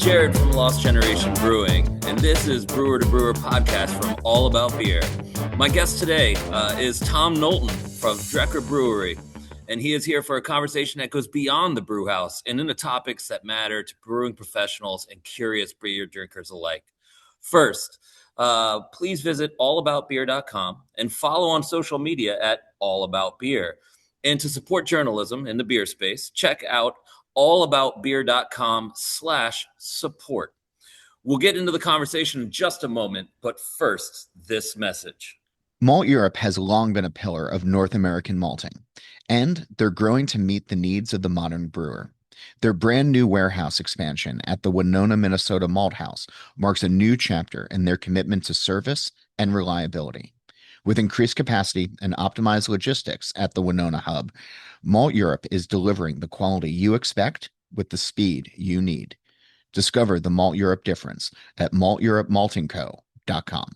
Jared from Lost Generation Brewing, and this is Brewer to Brewer podcast from All About Beer. My guest today is Tom Knowlton from Drecker Brewery, and he is here for a conversation that goes beyond the brew house and into topics that matter to brewing professionals and curious beer drinkers alike. First, please visit allaboutbeer.com and follow on social media at allaboutbeer. And to support journalism in the beer space, check out allaboutbeer.com/support. We'll get into the conversation in just a moment, but first, this message. Malteurop has long been a pillar of North American malting, and they're growing to meet the needs of the modern brewer. Their brand new warehouse expansion at the Winona, Minnesota Malt House marks a new chapter in their commitment to service and reliability. With increased capacity and optimized logistics at the Winona hub, Malteurop is delivering the quality you expect with the speed you need. Discover the Malteurop difference at malteuropmaltingco.com.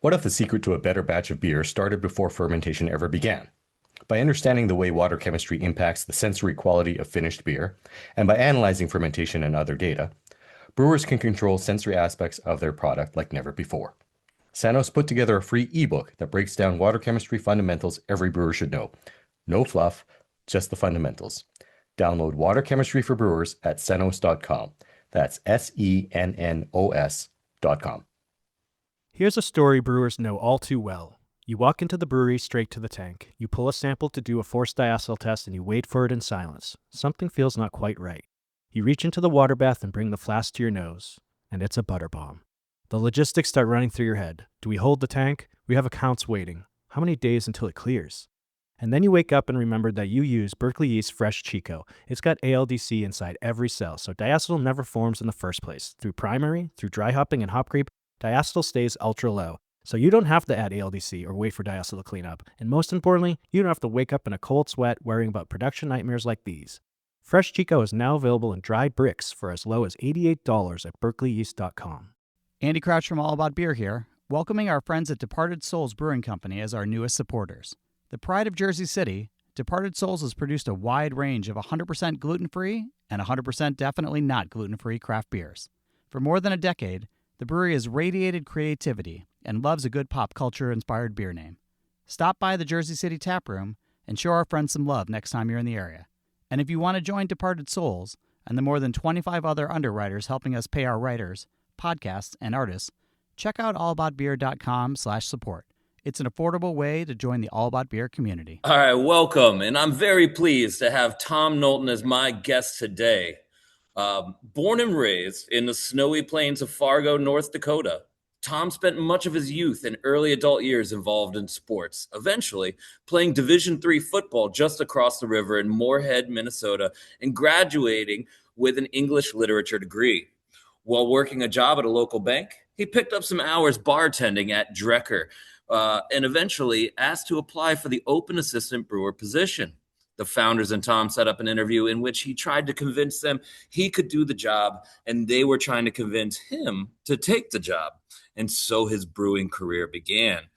What if the secret to a better batch of beer started before fermentation ever began? By understanding the way water chemistry impacts the sensory quality of finished beer, and by analyzing fermentation and other data, brewers can control sensory aspects of their product like never before. Sanos put together a free ebook that breaks down water chemistry fundamentals every brewer should know. No fluff, just the fundamentals. Download Water Chemistry for Brewers at senos.com. That's SENNOS.com. Here's a story brewers know all too well. You walk into the brewery straight to the tank. You pull a sample to do a forced diacetyl test and you wait for it in silence. Something feels not quite right. You reach into the water bath and bring the flask to your nose, and it's a butter bomb. The logistics start running through your head. Do we hold the tank? We have accounts waiting. How many days until it clears? And then you wake up and remember that you use Berkeley Yeast Fresh Chico. It's got ALDC inside every cell, so diacetyl never forms in the first place. Through primary, through dry hopping and hop creep, diacetyl stays ultra low. So you don't have to add ALDC or wait for diacetyl to clean up. And most importantly, you don't have to wake up in a cold sweat worrying about production nightmares like these. Fresh Chico is now available in dried bricks for as low as $88 at berkeleyyeast.com. Andy Crouch from All About Beer here, welcoming our friends at Departed Souls Brewing Company as our newest supporters. The pride of Jersey City, Departed Souls has produced a wide range of 100% gluten-free and 100% definitely not gluten-free craft beers. For more than a decade, the brewery has radiated creativity and loves a good pop culture-inspired beer name. Stop by the Jersey City tap room and show our friends some love next time you're in the area. And if you want to join Departed Souls and the more than 25 other underwriters helping us pay our writers, podcasts, and artists, check out allaboutbeer.com/support. It's an affordable way to join the All About Beer community. All right, welcome. And I'm very pleased to have Tom Knowlton as my guest today. Born and raised in the snowy plains of Fargo, North Dakota, Tom spent much of his youth and early adult years involved in sports, eventually playing Division III football just across the river in Moorhead, Minnesota, and graduating with an English literature degree. While working a job at a local bank, he picked up some hours bartending at Drecker and eventually asked to apply for the open assistant brewer position. The founders and Tom set up an interview in which he tried to convince them he could do the job, and they were trying to convince him to take the job. And so his brewing career began.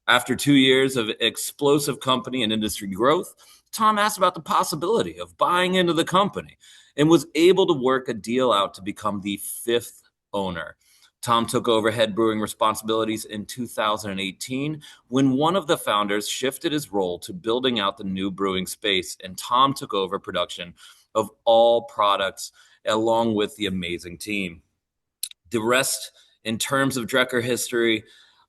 After 2 years of explosive company and industry growth, Tom asked about the possibility of buying into the company and was able to work a deal out to become the fifth owner. Tom took over head brewing responsibilities in 2018 when one of the founders shifted his role to building out the new brewing space, and Tom took over production of all products along with the amazing team. The rest, in terms of Drecker history,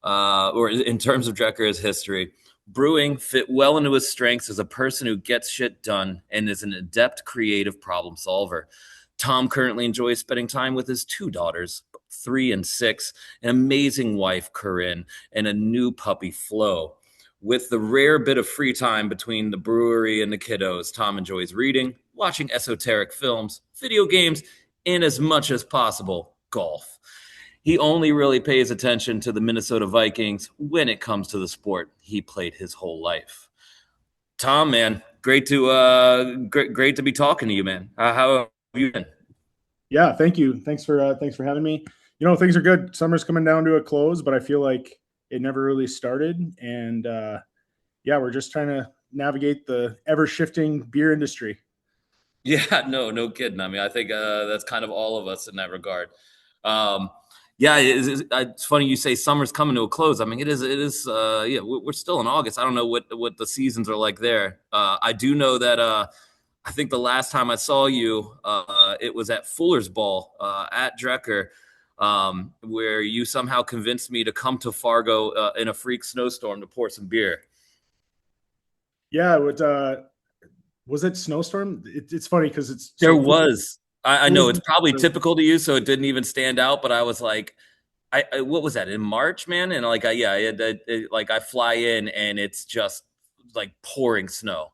is history. Brewing fit well into his strengths as a person who gets shit done and is an adept creative problem solver. Tom currently enjoys spending time with his two daughters, 3 and 6, an amazing wife, Corinne, and a new puppy, Flo. With the rare bit of free time between the brewery and the kiddos, Tom enjoys reading, watching esoteric films, video games, and as much as possible, golf. He only really pays attention to the Minnesota Vikings when it comes to the sport he played his whole life. Tom, man, great to be talking to you, man. How have you been? Yeah, thank you. Thanks for having me. You know, things are good. Summer's coming down to a close, but I feel like it never really started. And we're just trying to navigate the ever shifting beer industry. Yeah, no kidding. I mean, I think that's kind of all of us in that regard. Um, yeah, it's funny you say summer's coming to a close. I mean, it is. Yeah, we're still in August. I don't know what the seasons are like there. I do know that. I think the last time I saw you, it was at Fuller's Ball at Drecker, where you somehow convinced me to come to Fargo in a freak snowstorm to pour some beer. Yeah, was it snowstorm? It's funny because it's There so was. I know it's probably Fuller's. typical to you, so it didn't even stand out. But I was like, what was that in March, man? And like, like I fly in and it's just like pouring snow.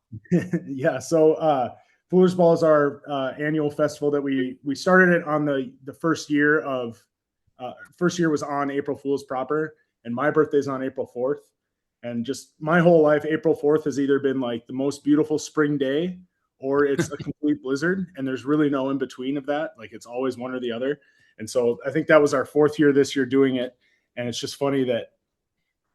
Yeah, so Fuller's Ball is our annual festival that we started it on the first year of first year was on April Fool's proper, and my birthday's on April 4th. And just my whole life, April 4th has either been like the most beautiful spring day or it's a complete blizzard, and there's really no in between of that. Like it's always one or the other. And so I think that was our 4th year this year doing it, and it's just funny that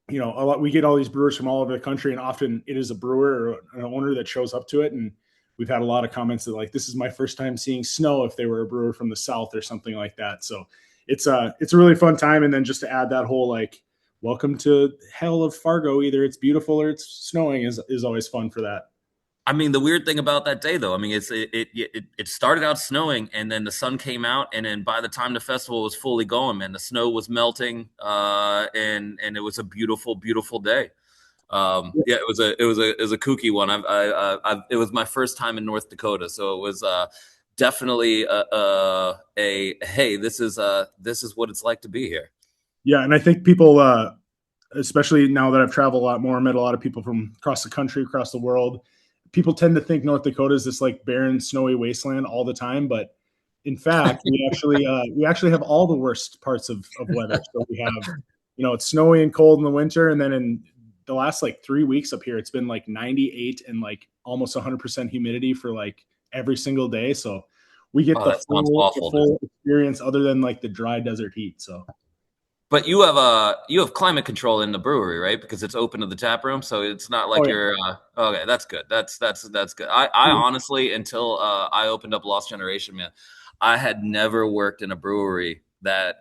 we get all these brewers from all over the country, and often it is a brewer or an owner that shows up to it. And we've had a lot of comments that like, this is my first time seeing snow if they were a brewer from the South or something like that. So it's a really fun time. And then just to add that whole, like, welcome to hell of Fargo, either it's beautiful or it's snowing is always fun for that. I mean, the weird thing about that day, though, I mean, it started out snowing, and then the sun came out, and then by the time the festival was fully going, man, the snow was melting, and it was a beautiful, beautiful day. Yeah, it was a kooky one. It was my first time in North Dakota, so it was definitely a hey, this is what it's like to be here. Yeah, and I think people, especially now that I've traveled a lot more, met a lot of people from across the country, across the world. People tend to think North Dakota is this like barren, snowy wasteland all the time, but in fact, we actually have all the worst parts of weather. So we have, it's snowy and cold in the winter, and then in the last like 3 weeks up here, it's been like 98 and like almost 100% humidity for like every single day. So we get the full experience, other than like the dry desert heat. So. But you have climate control in the brewery, right? Because it's open to the tap room, so it's not like you're okay. That's good. That's good. I honestly, until I opened up Lost Generation, man, I had never worked in a brewery that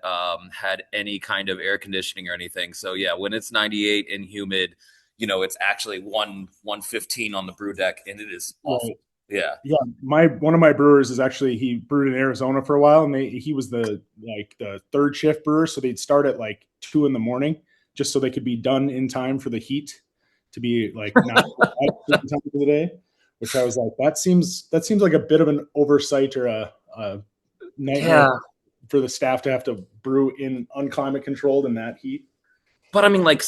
had any kind of air conditioning or anything. So yeah, when it's 98 and humid, it's actually 115 on the brew deck, and it is awful. Right. Yeah. One of my brewers is actually, he brewed in Arizona for a while, and he was the third shift brewer, so they'd start at like 2 a.m. just so they could be done in time for the heat to be like not at time of the day. Which I was like, that seems like a bit of an oversight or a nightmare for the staff to have to brew in unclimate controlled in that heat. But I mean, like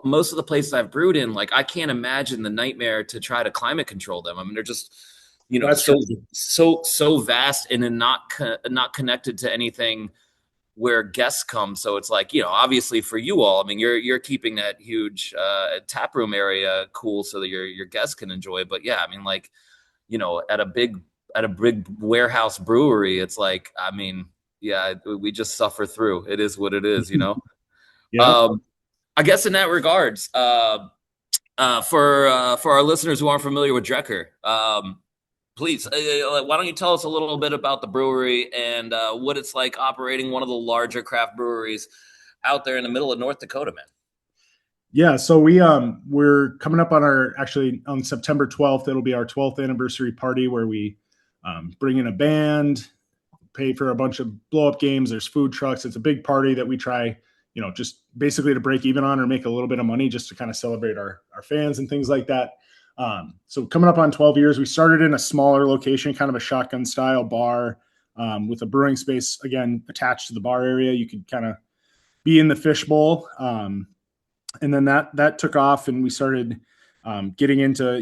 most of the places I've brewed in, like I can't imagine the nightmare to try to climate control them. I mean, they're just, so vast and then not connected to anything where guests come. So it's like, obviously for you all, I mean, you're keeping that huge tap room area cool so that your guests can enjoy. But yeah, I mean, like, at a big warehouse brewery, it's like, I mean, yeah, we just suffer through. It is what it is, Yeah. I guess in that regards, for our listeners who aren't familiar with Drecker, please, why don't you tell us a little bit about the brewery and what it's like operating one of the larger craft breweries out there in the middle of North Dakota, man? Yeah, so we're coming up on September 12th. It'll be our 12th anniversary party where we bring in a band, pay for a bunch of blow-up games. There's food trucks. It's a big party that we try, just basically to break even on or make a little bit of money just to kind of celebrate our fans and things like that. So coming up on 12 years, we started in a smaller location, kind of a shotgun style bar with a brewing space, again, attached to the bar area. You could kind of be in the fishbowl. And then that took off, and we started getting into,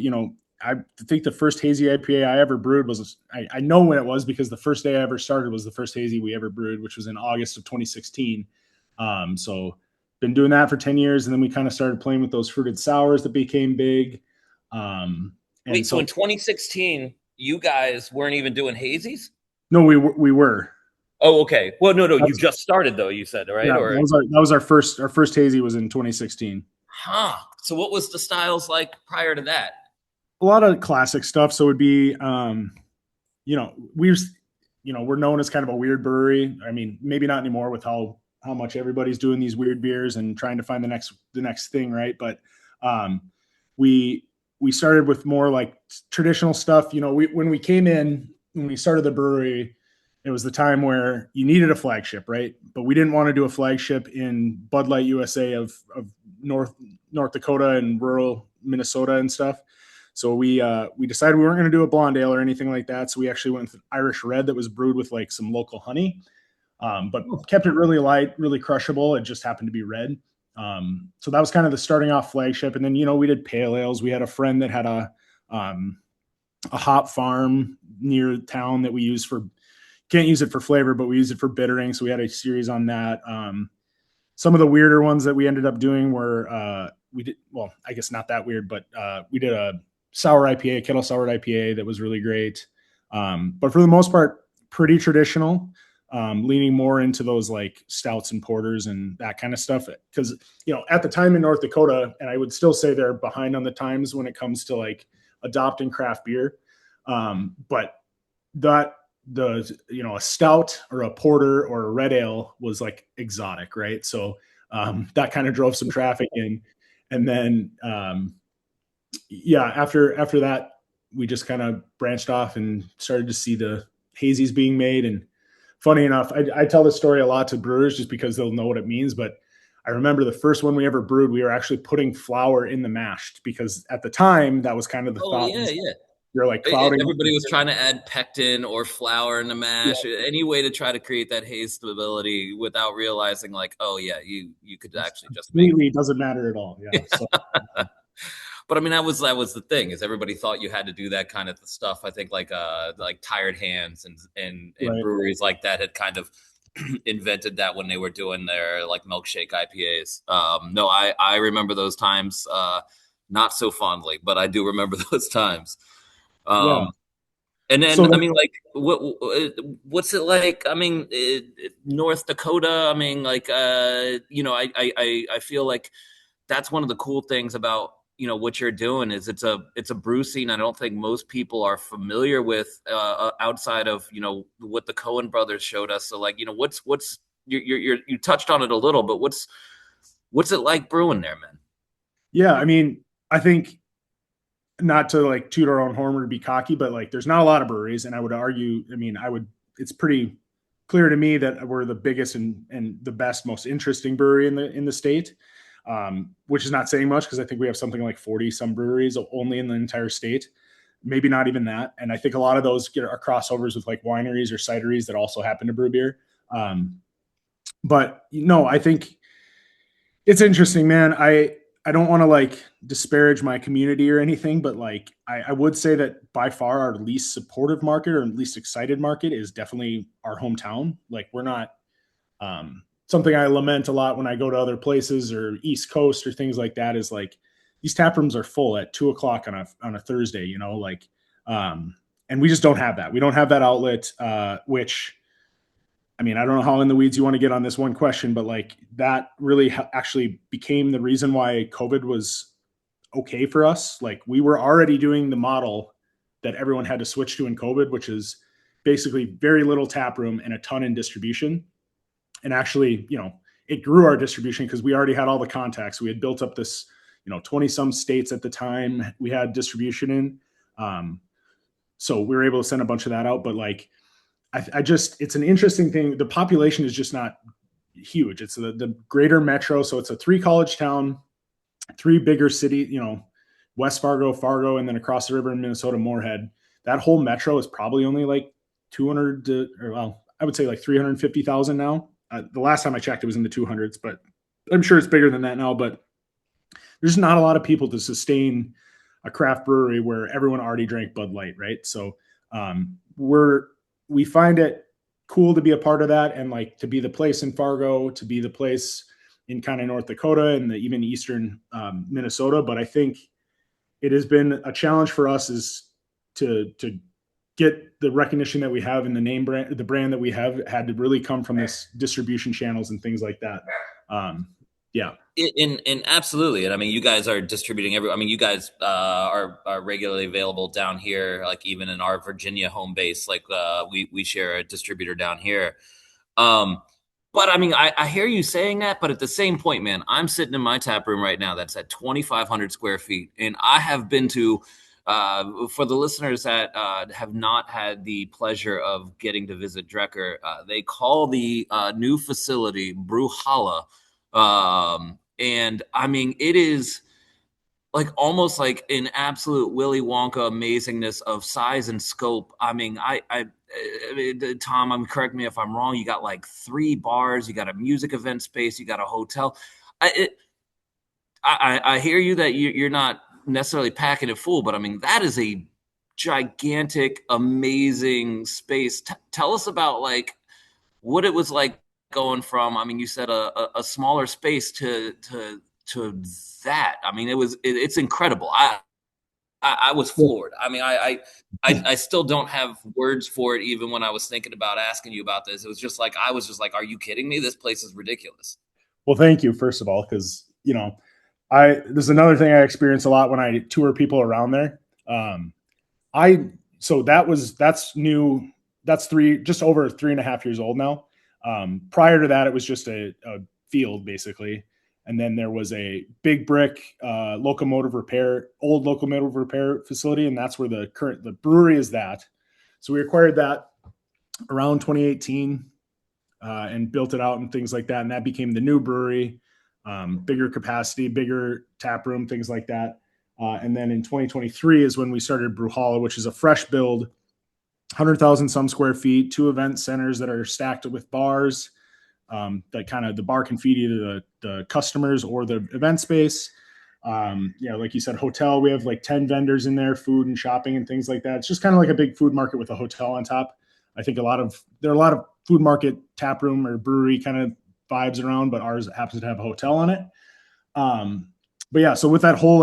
I think the first hazy IPA I ever brewed was, I know when it was because the first day I ever started was the first hazy we ever brewed, which was in August of 2016. So been doing that for 10 years. And then we kind of started playing with those fruited sours that became big. Wait, so in 2016, you guys weren't even doing hazies? No, we were. Oh, okay. Well, no, you just started though. You said, right? Yeah, or that was our first hazy was in 2016. Huh. So what was the styles like prior to that? a lot of classic stuff. So it would be, we're known as kind of a weird brewery. I mean, maybe not anymore with how much everybody's doing these weird beers and trying to find the next thing, right? But we we started with more like traditional stuff. When we started the brewery, it was the time where you needed a flagship, right? But we didn't want to do a flagship in Bud Light USA of North Dakota and rural Minnesota and stuff. So we decided we weren't going to do a blonde ale or anything like that. So we actually went with Irish Red that was brewed with like some local honey, but kept it really light, really crushable. It just happened to be red. So that was kind of the starting off flagship. And then, we did pale ales. We had a friend that had a hop farm near town that we used can't use it for flavor, but we use it for bittering. So we had a series on that. Some of the weirder ones that we ended up doing were, I guess not that weird, but we did a sour IPA, kettle soured IPA that was really great. But for the most part, pretty traditional, leaning more into those like stouts and porters and that kind of stuff. Because, at the time in North Dakota, and I would still say they're behind on the times when it comes to like adopting craft beer. But a stout or a porter or a red ale was like exotic, right? So that kind of drove some traffic in. And then, after that, we just kind of branched off and started to see the hazies being made. And funny enough, I tell this story a lot to brewers just because they'll know what it means. But I remember the first one we ever brewed, we were actually putting flour in the mashed because at the time that was kind of the thought. Yeah. You're like clouding. Everybody was trying to add pectin or flour in the mash, any way to try to create that haze stability without realizing like, oh yeah, you could actually just make it doesn't matter at all. Yeah. So, but I mean, that was the thing is everybody thought you had to do that kind of stuff. I think like Tired Hands and right. Breweries like that had kind of invented that when they were doing their like milkshake IPAs. No, I remember those times, not so fondly, but I do remember those times. And then, I mean, like, what's it like? I mean, North Dakota, I mean, like, I feel like that's one of the cool things about, what you're doing is it's a brew scene. I don't think most people are familiar with, outside of, what the Cohen brothers showed us. So like, you touched on it a little, but what's it like brewing there, man? Yeah. I mean, I think, not to like toot our own horn or be cocky, but like there's not a lot of breweries. And I would argue, it's pretty clear to me that we're the biggest and the best, most interesting brewery in the state, which is not saying much because I think we have something like 40 some breweries only in the entire state, maybe not even that. And I think a lot of those are crossovers with like wineries or cideries that also happen to brew beer. But I think it's interesting, man. I don't want to like disparage my community or anything, but like I would say that by far our least supportive market or least excited market is definitely our hometown. Like we're not something I lament a lot when I go to other places or East Coast or things like that is like these tap rooms are full at 2:00 on a Thursday, and we just don't have that. We don't have that outlet, which I mean, I don't know how in the weeds you want to get on this one question, but like that really actually became the reason why COVID was okay for us. Like we were already doing the model that everyone had to switch to in COVID, which is basically very little tap room and a ton in distribution. And actually, it grew our distribution because we already had all the contacts. We had built up this, 20 some states at the time we had distribution in. So we were able to send a bunch of that out, but like, it's an interesting thing. The population is just not huge. It's the greater metro. So it's a 3 college town, 3 bigger city, West Fargo, and then across the river in Minnesota, Moorhead. That whole metro is probably only like 200 I would say like 350,000 now. The last time I checked, it was in the 200s, but I'm sure it's bigger than that now, but there's not a lot of people to sustain a craft brewery where everyone already drank Bud Light. Right. So, we find it cool to be a part of that and like to be the place in Fargo, to be the place in kind of North Dakota and even Eastern Minnesota. But I think it has been a challenge for us is to get the recognition that we have in the brand that we have had to really come from this distribution channels and things like that. Yeah. In absolutely, and I mean, you guys are distributing I mean, you guys are regularly available down here, like even in our Virginia home base. Like we share a distributor down here. Um, but I mean, I hear you saying that, but at the same point, man, I'm sitting in my tap room right now that's at 2,500 square feet, and I have been to. For the listeners that have not had the pleasure of getting to visit Drecker, they call the new facility Brewhalle. And I mean, it is like almost like an absolute Willy Wonka amazingness of size and scope. I mean, Tom, correct me if I'm wrong. You got like 3 bars, you got a music event space, you got a hotel. I hear you that you're not necessarily packing it full, but I mean, that is a gigantic, amazing space. Tell us about like what it was like going from, I mean, you said a smaller space to that. I mean, it's incredible. I was floored. I mean, I still don't have words for it. Even when I was thinking about asking you about this, it was just like, I was just like, are you kidding me? This place is ridiculous. Well, thank you, first of all, because, there's another thing I experience a lot when I tour people around there. That's new. That's just over 3.5 years old now. Prior to that, it was just a field basically. And then there was a big brick old locomotive repair facility. And that's where the brewery is that. So we acquired that around 2018 and built it out and things like that. And that became the new brewery, bigger capacity, bigger tap room, things like that. And then in 2023 is when we started Brewhalle, which is a fresh build, 100,000 some square feet, 2 event centers that are stacked with bars. That kind of the bar can feed either the customers or the event space. Like you said, hotel, we have like 10 vendors in there, food and shopping and things like that. It's just kind of like a big food market with a hotel on top. I think there are a lot of food market tap room or brewery kind of vibes around, but ours happens to have a hotel on it. But yeah, so with that whole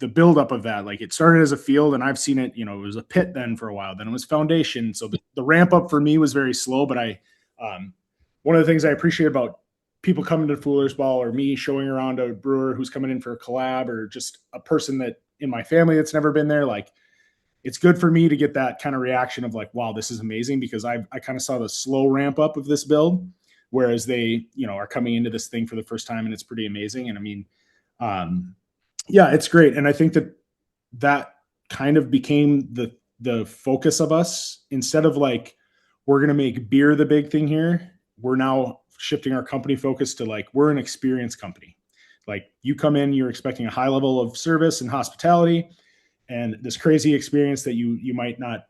the buildup of that, like it started as a field, and I've seen it. It was a pit then for a while. Then it was foundation. So the ramp up for me was very slow. But one of the things I appreciate about people coming to Fuller's Ball or me showing around a brewer who's coming in for a collab or just a person that in my family that's never been there, like it's good for me to get that kind of reaction of like, wow, this is amazing, because I kind of saw the slow ramp up of this build, whereas they, are coming into this thing for the first time, and it's pretty amazing. And I mean, yeah, it's great. And I think that kind of became the focus of us. Instead of like, we're going to make beer the big thing here, we're now shifting our company focus to like, we're an experience company. Like you come in, you're expecting a high level of service and hospitality and this crazy experience that you might not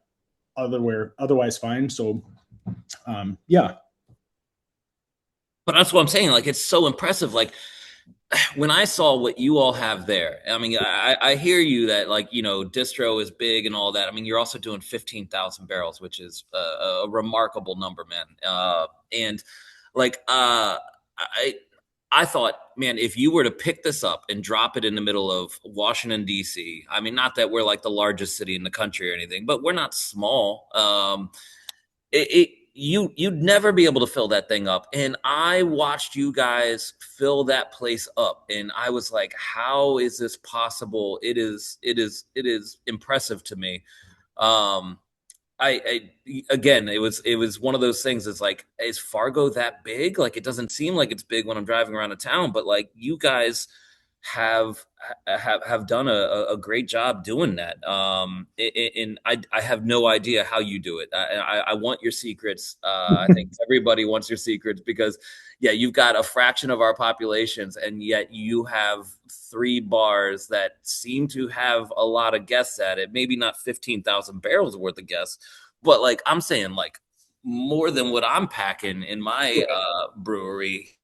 otherwise find. So yeah. But that's what I'm saying. Like, it's so impressive. Like, when I saw what you all have there, I mean, I hear you that like, distro is big and all that. I mean, you're also doing 15,000 barrels, which is a remarkable number, man. And like, I thought, man, if you were to pick this up and drop it in the middle of Washington, D.C., I mean, not that we're like the largest city in the country or anything, but we're not small. You'd never be able to fill that thing up. And I watched you guys fill that place up, and I was like, how is this possible? It is impressive to me. Again, it was one of those things. It's like, is Fargo that big? Like, it doesn't seem like it's big when I'm driving around a town, but like you guys have done a great job doing that. And I have no idea how you do it. I want your secrets. I think everybody wants your secrets, because yeah, you've got a fraction of our populations, and yet you have 3 bars that seem to have a lot of guests at it. Maybe not 15,000 barrels worth of guests, but like I'm saying, like more than what I'm packing in my brewery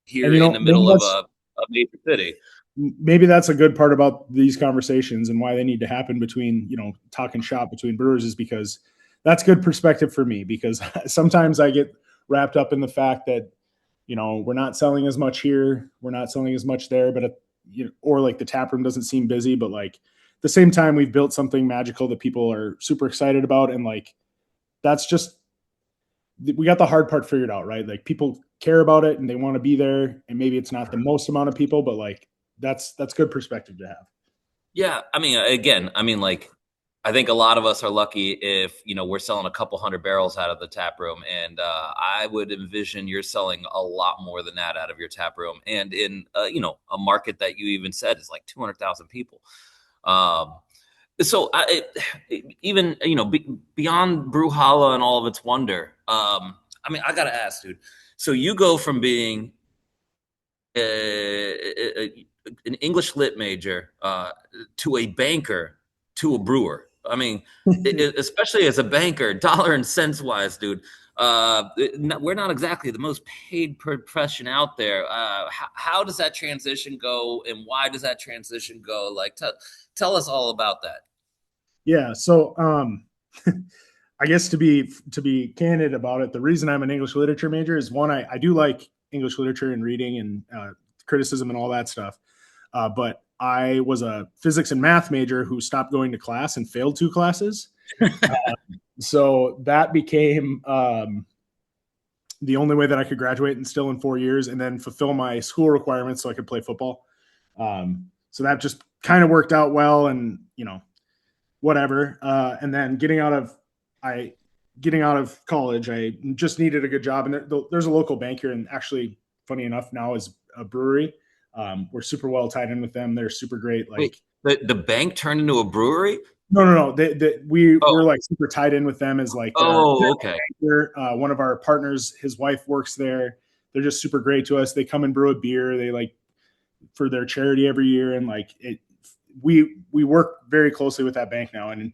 here And in the middle of a major city. maybe that's a good part about these conversations and why they need to happen between, talking shop between brewers, is because that's good perspective for me, because sometimes I get wrapped up in the fact that, we're not selling as much here, we're not selling as much there, but, or like the tap room doesn't seem busy, but like at the same time, we've built something magical that people are super excited about. And like, that's just, we got the hard part figured out, right? Like people care about it and they want to be there, and maybe it's not the most amount of people, but like that's good perspective to have. Yeah, I mean, again, I mean, like, I think a lot of us are lucky if we're selling a couple hundred barrels out of the tap room, and I would envision you're selling a lot more than that out of your tap room, and in a market that you even said is like 200,000 people. So even beyond Brewhala and all of its wonder, I mean, I gotta ask, dude. So you go from being an English lit major to a banker to a brewer. I mean, especially as a banker, dollar and cents wise, dude. We're not exactly the most paid profession out there. How does that transition go, and why does that transition go? Like, tell us all about that. Yeah. So, I guess to be candid about it, the reason I'm an English literature major is one, I do like English literature and reading and criticism and all that stuff. But I was a physics and math major who stopped going to class and failed 2 classes. So that became the only way that I could graduate and still in 4 years and then fulfill my school requirements so I could play football. So that just kind of worked out well, and whatever. And then getting out of college, I just needed a good job. And there's a local bank here, and actually, funny enough, now is a brewery. We're super well tied in with them. They're super great. Like, wait, the bank turned into a brewery? No. We're like super tied in with them as like, okay. Banker. One of our partners, his wife works there. They're just super great to us. They come and brew a beer. They like for their charity every year. And like we work very closely with that bank now. And,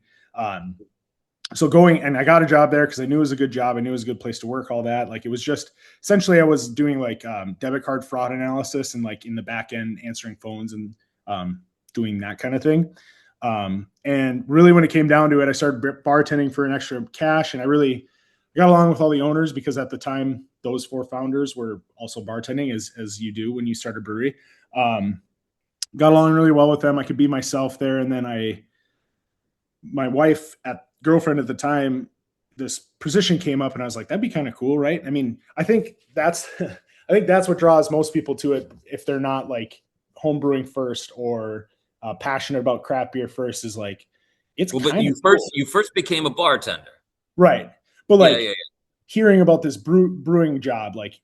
so I got a job there because I knew it was a good job. I knew it was a good place to work, all that. Like, it was just essentially I was doing like debit card fraud analysis and like in the back end answering phones and doing that kind of thing. And really when it came down to it, I started bartending for an extra cash, and I really got along with all the owners because at the time those 4 founders were also bartending as you do when you start a brewery. Got along really well with them. I could be myself there. And then my girlfriend at the time, this position came up and I was like, that'd be kind of cool. Right. I mean, I think that's what draws most people to it. If they're not like home brewing first or passionate about craft beer first, is like, it's but you first became a bartender. Right. But like yeah. Hearing about this brewing job, like,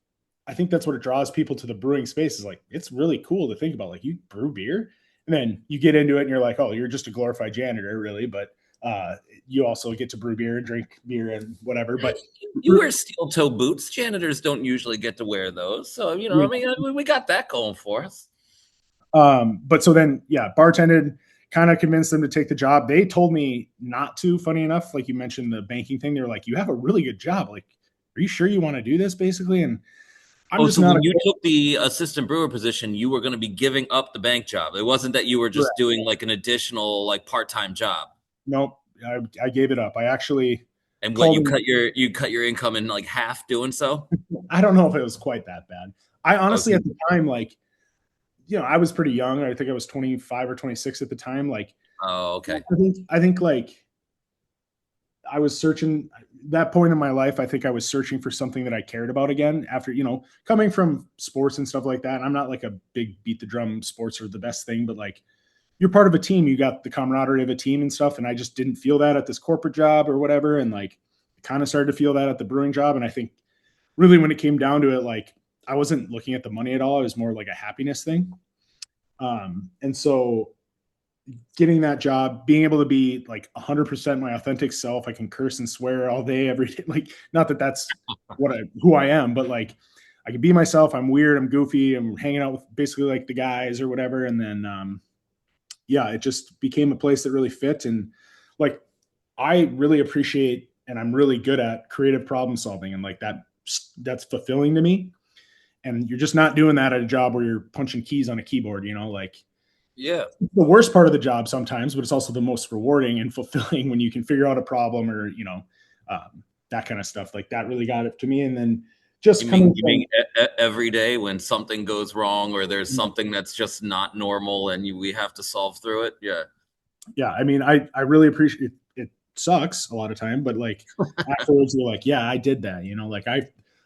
I think that's what it draws people to the brewing space, is like, it's really cool to think about, like, you brew beer and then you get into it and you're like, oh, you're just a glorified janitor, really. But you also get to brew beer and drink beer and whatever. But you wear steel toe boots. Janitors don't usually get to wear those. So, I mean, we got that going for us. But so then, yeah, bartended, kind of convinced them to take the job. They told me not to, funny enough. Like you mentioned the banking thing. They were like, you have a really good job. Like, are you sure you want to do this, basically? And when you took the assistant brewer position, you were going to be giving up the bank job. It wasn't that you were just doing like an additional like part-time job. Nope. I gave it up. I actually. And what, you cut your income in like half doing so? I don't know if it was quite that bad. I honestly, at the time, like, I was pretty young. I think I was 25 or 26 at the time. Like, oh, okay. I think like I was searching that point in my life. I think I was searching for something that I cared about again after, coming from sports and stuff like that. And I'm not like a big beat the drum sports are the best thing, but like, you're part of a team. You got the camaraderie of a team and stuff. And I just didn't feel that at this corporate job or whatever. And like, kind of started to feel that at the brewing job. And I think really when it came down to it, like, I wasn't looking at the money at all. It was more like a happiness thing. And so getting that job, being able to be like 100% my authentic self, I can curse and swear all day, every day. Like, not that that's who I am, but like, I can be myself. I'm weird. I'm goofy. I'm hanging out with basically like the guys or whatever. And then, it just became a place that really fit. And like, I really appreciate, and I'm really good at creative problem solving. And like that's fulfilling to me. And you're just not doing that at a job where you're punching keys on a keyboard, like, yeah, the worst part of the job sometimes, but it's also the most rewarding and fulfilling when you can figure out a problem or, that kind of stuff. Like, that really got it to me. And then just every day when something goes wrong or there's something that's just not normal and we have to solve through it. Yeah. Yeah. I mean, I really appreciate it. sucks a lot of time, but like afterwards you're like, yeah, I did that, like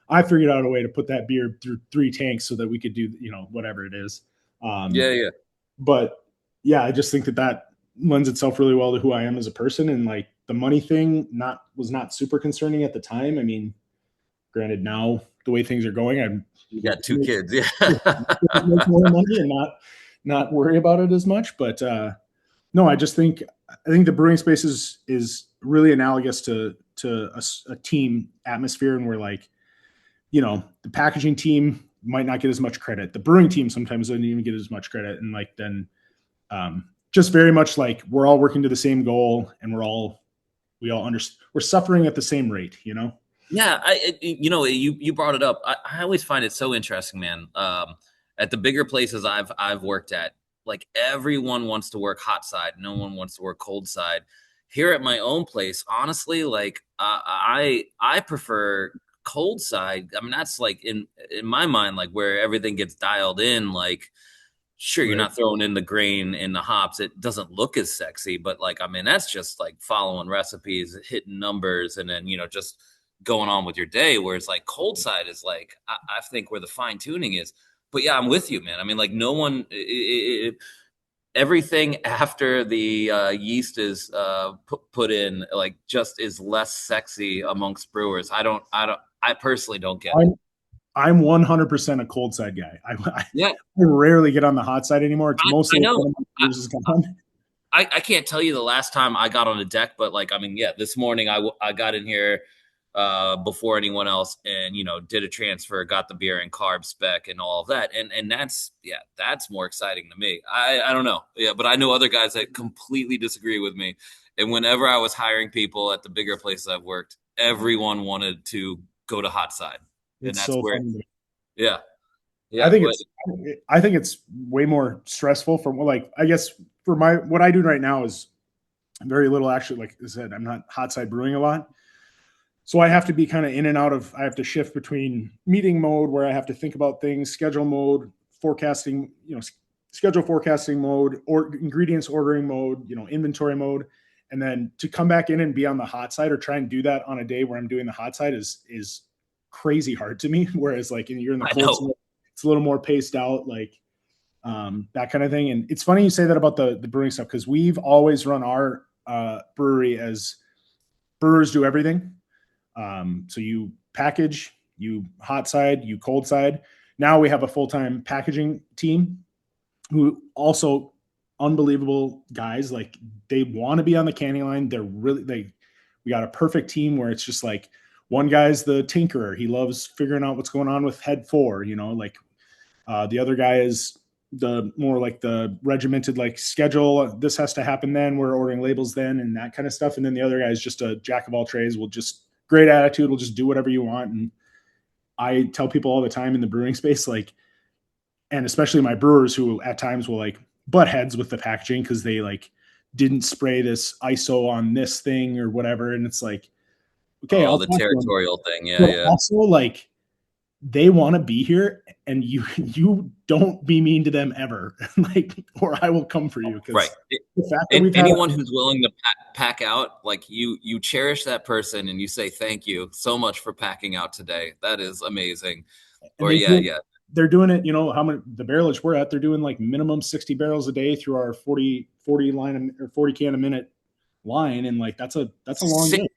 I figured out a way to put that beer through 3 tanks so that we could do, whatever it is. Yeah, yeah. But yeah, I just think that lends itself really well to who I am as a person. And like the money thing was not super concerning at the time. I mean, granted, now the way things are going, I'm You got 2 kids. Yeah. make more money and not worry about it as much. But no, I think the brewing space is really analogous to a team atmosphere, and we're like, the packaging team might not get as much credit. The brewing team sometimes doesn't even get as much credit, and like then just very much like we're all working to the same goal, and we're suffering at the same rate. Yeah, you brought it up. I always find it so interesting, man. At the bigger places I've worked at, like everyone wants to work hot side, no one wants to work cold side. Here at my own place, honestly, like I prefer cold side. I mean, that's like in my mind, like where everything gets dialed in. Like, sure, you're Right. not throwing in the grain and the hops. It doesn't look as sexy, but like, I mean, that's just like following recipes, hitting numbers, and then just going on with your day. Whereas like cold side is like I think where the fine tuning is. But yeah, I'm with you, man. I mean, like no one, everything after the yeast is put in, like just is less sexy amongst brewers. I personally don't get it. I'm 100% a cold side guy. I Yeah, rarely get on the hot side anymore. It's I mostly know. when my beers is gone. I can't tell you the last time I got on a deck, but like, I mean, yeah, this morning I got in here before anyone else and, did a transfer, got the beer and carb spec and all of that. And that's more exciting to me. I don't know. Yeah. But I know other guys that completely disagree with me. And whenever I was hiring people at the bigger places I've worked, everyone wanted to go to hot side. And It's that's so where, funny. yeah. I Yeah. think But it's way more stressful from like, I guess for what I do right now is very little actually. Like I said, I'm not hot side brewing a lot. So I have to be kind of in and out of, I have to shift between meeting mode where I have to think about things, schedule mode, forecasting, schedule forecasting mode, or ingredients ordering mode, inventory mode. And then to come back in and be on the hot side or try and do that on a day where I'm doing the hot side is crazy hard to me. Whereas like you're in the I cold know. side, it's a little more paced out, like that kind of thing. And it's funny you say that about the brewing stuff, because we've always run our brewery as brewers do everything. So you package, you hot side, you cold side. Now we have a full-time packaging team who also unbelievable guys. Like they want to be on the canning line. We got a perfect team where it's just like one guy's the tinkerer. He loves figuring out what's going on with head 4, like the other guy is the more like the regimented like schedule. This has to happen then. We're ordering labels then and that kind of stuff. And then the other guy is just a jack of all trades. Will just great attitude. Will just do whatever you want. And I tell people all the time in the brewing space, like, and especially my brewers who at times will like butt heads with the packaging because they like didn't spray this ISO on this thing or whatever. And it's like, okay, Oh, I'll the talk to them. territorial thing. Yeah. But Yeah. also like they want to be here and you don't be mean to them ever. Like, or I will come for you. Because Right. the fact that And we've had anyone who's willing to pack out, like you cherish that person and you say thank you so much for packing out today. That is amazing. and Or yeah, they're doing it, how many the barrelage we're at, they're doing like minimum 60 barrels a day through our 40 line or 40 can a minute line. And like, that's a long day.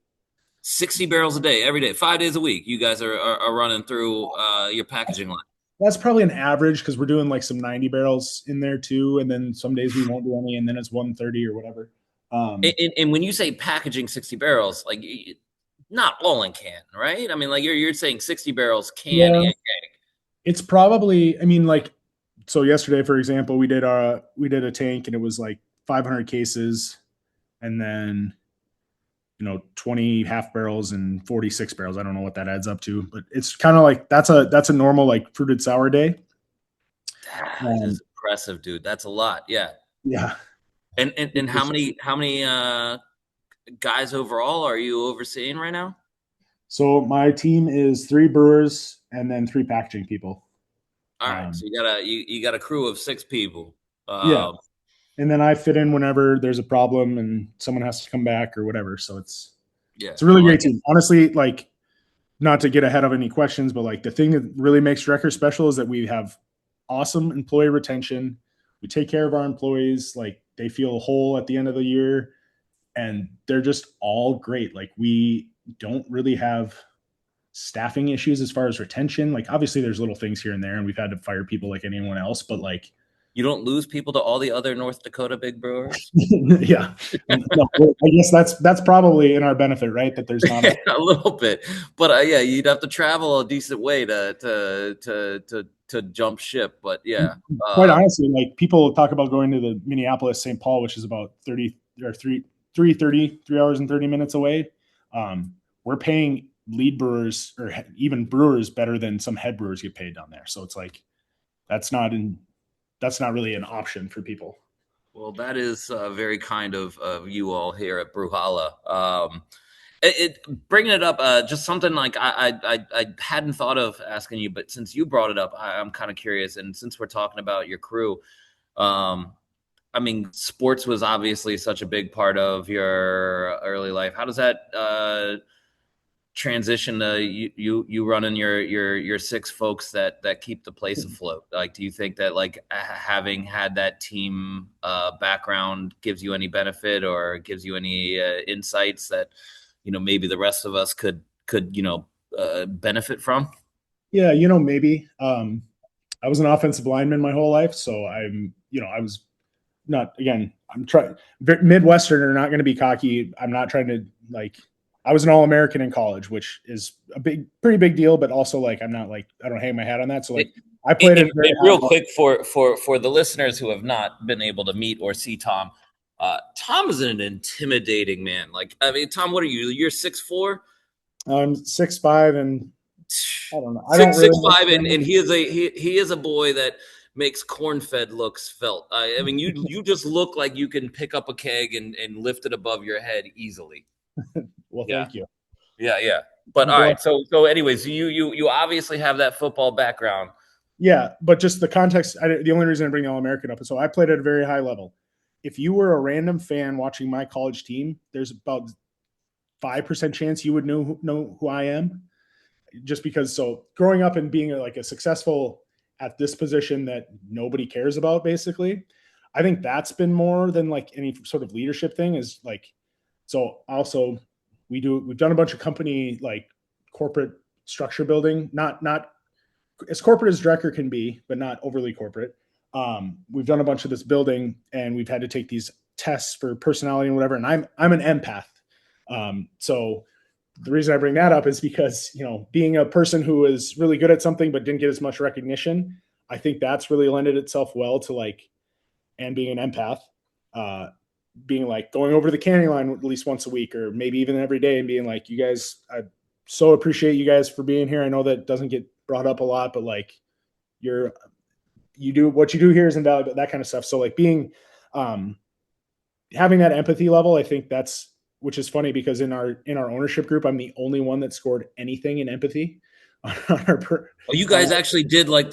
60 barrels a day, every day, 5 days a week. You guys are running through your packaging line. That's probably an average because we're doing like some 90 barrels in there too. And then some days we won't do any, and then it's 130 or whatever. And when you say packaging 60 barrels, like not all in can, right? I mean, like you're saying 60 barrels can and keg. It's probably, I mean, like, so yesterday, for example, we did a tank and it was like 500 cases and then, 20 half barrels and 46 barrels. I don't know what that adds up to, but it's kind of like, that's a normal like fruited sour day. That is impressive, dude. That's a lot. Yeah. Yeah. And how many guys overall are you overseeing right now? So my team is 3 brewers and then 3 packaging people. All right. So you got a crew of 6 people. Yeah. and then I fit in whenever there's a problem and someone has to come back or whatever. So it's Yeah, a really I great like it. team. Honestly, like, not to get ahead of any questions, but like the thing that really makes Drecker special is that we have awesome employee retention. We take care of our employees. Like, they feel whole at the end of the year, and they're just all great. Like, we don't really have staffing issues as far as retention. Like, obviously there's little things here and there, and we've had to fire people like anyone else, but like, You don't lose people to all the other North Dakota big brewers. yeah, no, I guess that's probably in our benefit, right? That there's not A little bit, but yeah, you'd have to travel a decent way to jump ship. But yeah, quite honestly, like, people talk about going to the Minneapolis St. Paul, which is about 30 or 3 hours and 30 minutes away. We're paying lead brewers or even brewers better than some head brewers get paid down there. So it's like, that's not really an option for people. well, that is very kind of you all here at Brewhala. Bringing it up, just something like I hadn't thought of asking you, but since you brought it up, I'm kind of curious. And since we're talking about your crew, I mean, sports was obviously such a big part of your early life. How does that transition to you running your six folks that keep the place afloat? Like, do you think that like having had that team background gives you any benefit or gives you any insights that maybe the rest of us could benefit from? Yeah, maybe. I was an offensive lineman my whole life, so I was not, again, I'm trying, Midwestern are not going to be cocky. I'm not trying to, like, I was an All-American in college, which is a pretty big deal, but also like, I'm not like, I don't hang my hat on that. So like, I played it real quick for the listeners who have not been able to meet or see Tom. Tom is an intimidating man. Like, I mean, Tom, what are you? You're 6'4"? I'm 6'5", and I don't know. I Six don't really 6'5", and he is a boy that makes corn-fed looks felt. I mean, you just look like you can pick up a keg and lift it above your head easily. Well, Yeah. thank you. Yeah. But all right. So anyways, you obviously have that football background. Yeah, but just the context. The only reason I bring the All-American up is so I played at a very high level. If you were a random fan watching my college team, there's about 5% chance you would know who I am, just because. So growing up and being like a successful at this position that nobody cares about, basically, I think that's been more than like any sort of leadership thing. Is like, so also we've done a bunch of company, like, corporate structure building, not as corporate as Drecker can be, but not overly corporate. We've done a bunch of this building, and we've had to take these tests for personality and whatever. And I'm an empath. So the reason I bring that up is because, being a person who is really good at something but didn't get as much recognition, I think that's really lended itself well to like, and being an empath, being like going over the canning line at least once a week or maybe even every day and being like, you guys, I so appreciate you guys for being here. I know that doesn't get brought up a lot, but like, you do what you do here is invaluable, that kind of stuff. So like being, having that empathy level, I think which is funny because in our ownership group, I'm the only one that scored anything in empathy. You guys actually did like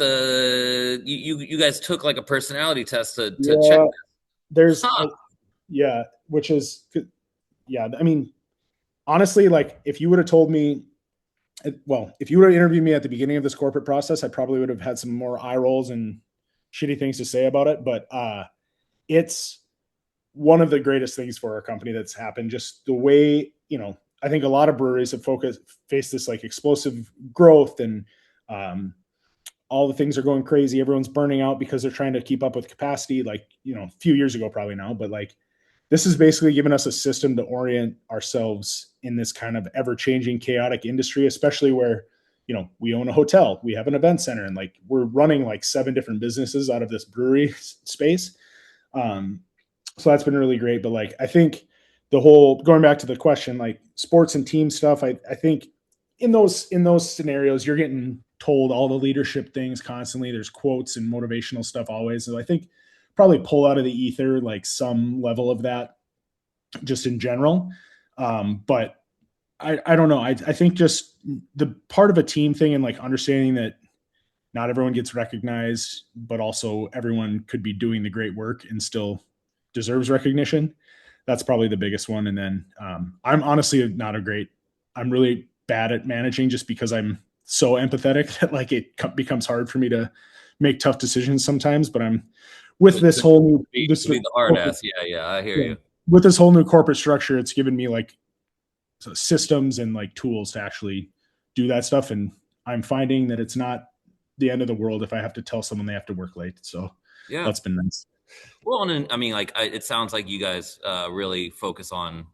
you guys took like a personality test to yeah, check. There's, yeah, which is, yeah. I mean, honestly, like if you would have told me, if you would have interviewed me at the beginning of this corporate process, I probably would have had some more eye rolls and shitty things to say about it. But it's one of the greatest things for our company that's happened. Just the way, I think a lot of breweries have faced this like explosive growth, and all the things are going crazy. Everyone's burning out because they're trying to keep up with capacity. Like, a few years ago, probably now, but like, this has basically given us a system to orient ourselves in this kind of ever-changing, chaotic industry, especially where, we own a hotel, we have an event center, and like we're running like 7 different businesses out of this brewery space. So that's been really great. But like, I think the whole, going back to the question, like sports and team stuff, I think in those scenarios, you're getting told all the leadership things constantly. There's quotes and motivational stuff always. So I think probably pull out of the ether like some level of that just in general. But I don't know. I think just the part of a team thing and like understanding that not everyone gets recognized, but also everyone could be doing the great work and still deserves recognition. That's probably the biggest one. And then I'm honestly not a great, I'm really bad at managing just because I'm so empathetic that like it becomes hard for me to make tough decisions sometimes. But I'm with this whole new, this Be the hard ass. Yeah, I hear yeah, you. with this whole new corporate structure, it's given me like systems and like tools to actually do that stuff. And I'm finding that it's not the end of the world if I have to tell someone they have to work late. So Yeah. that's been nice. Well, and I mean, like, it sounds like you guys really focus on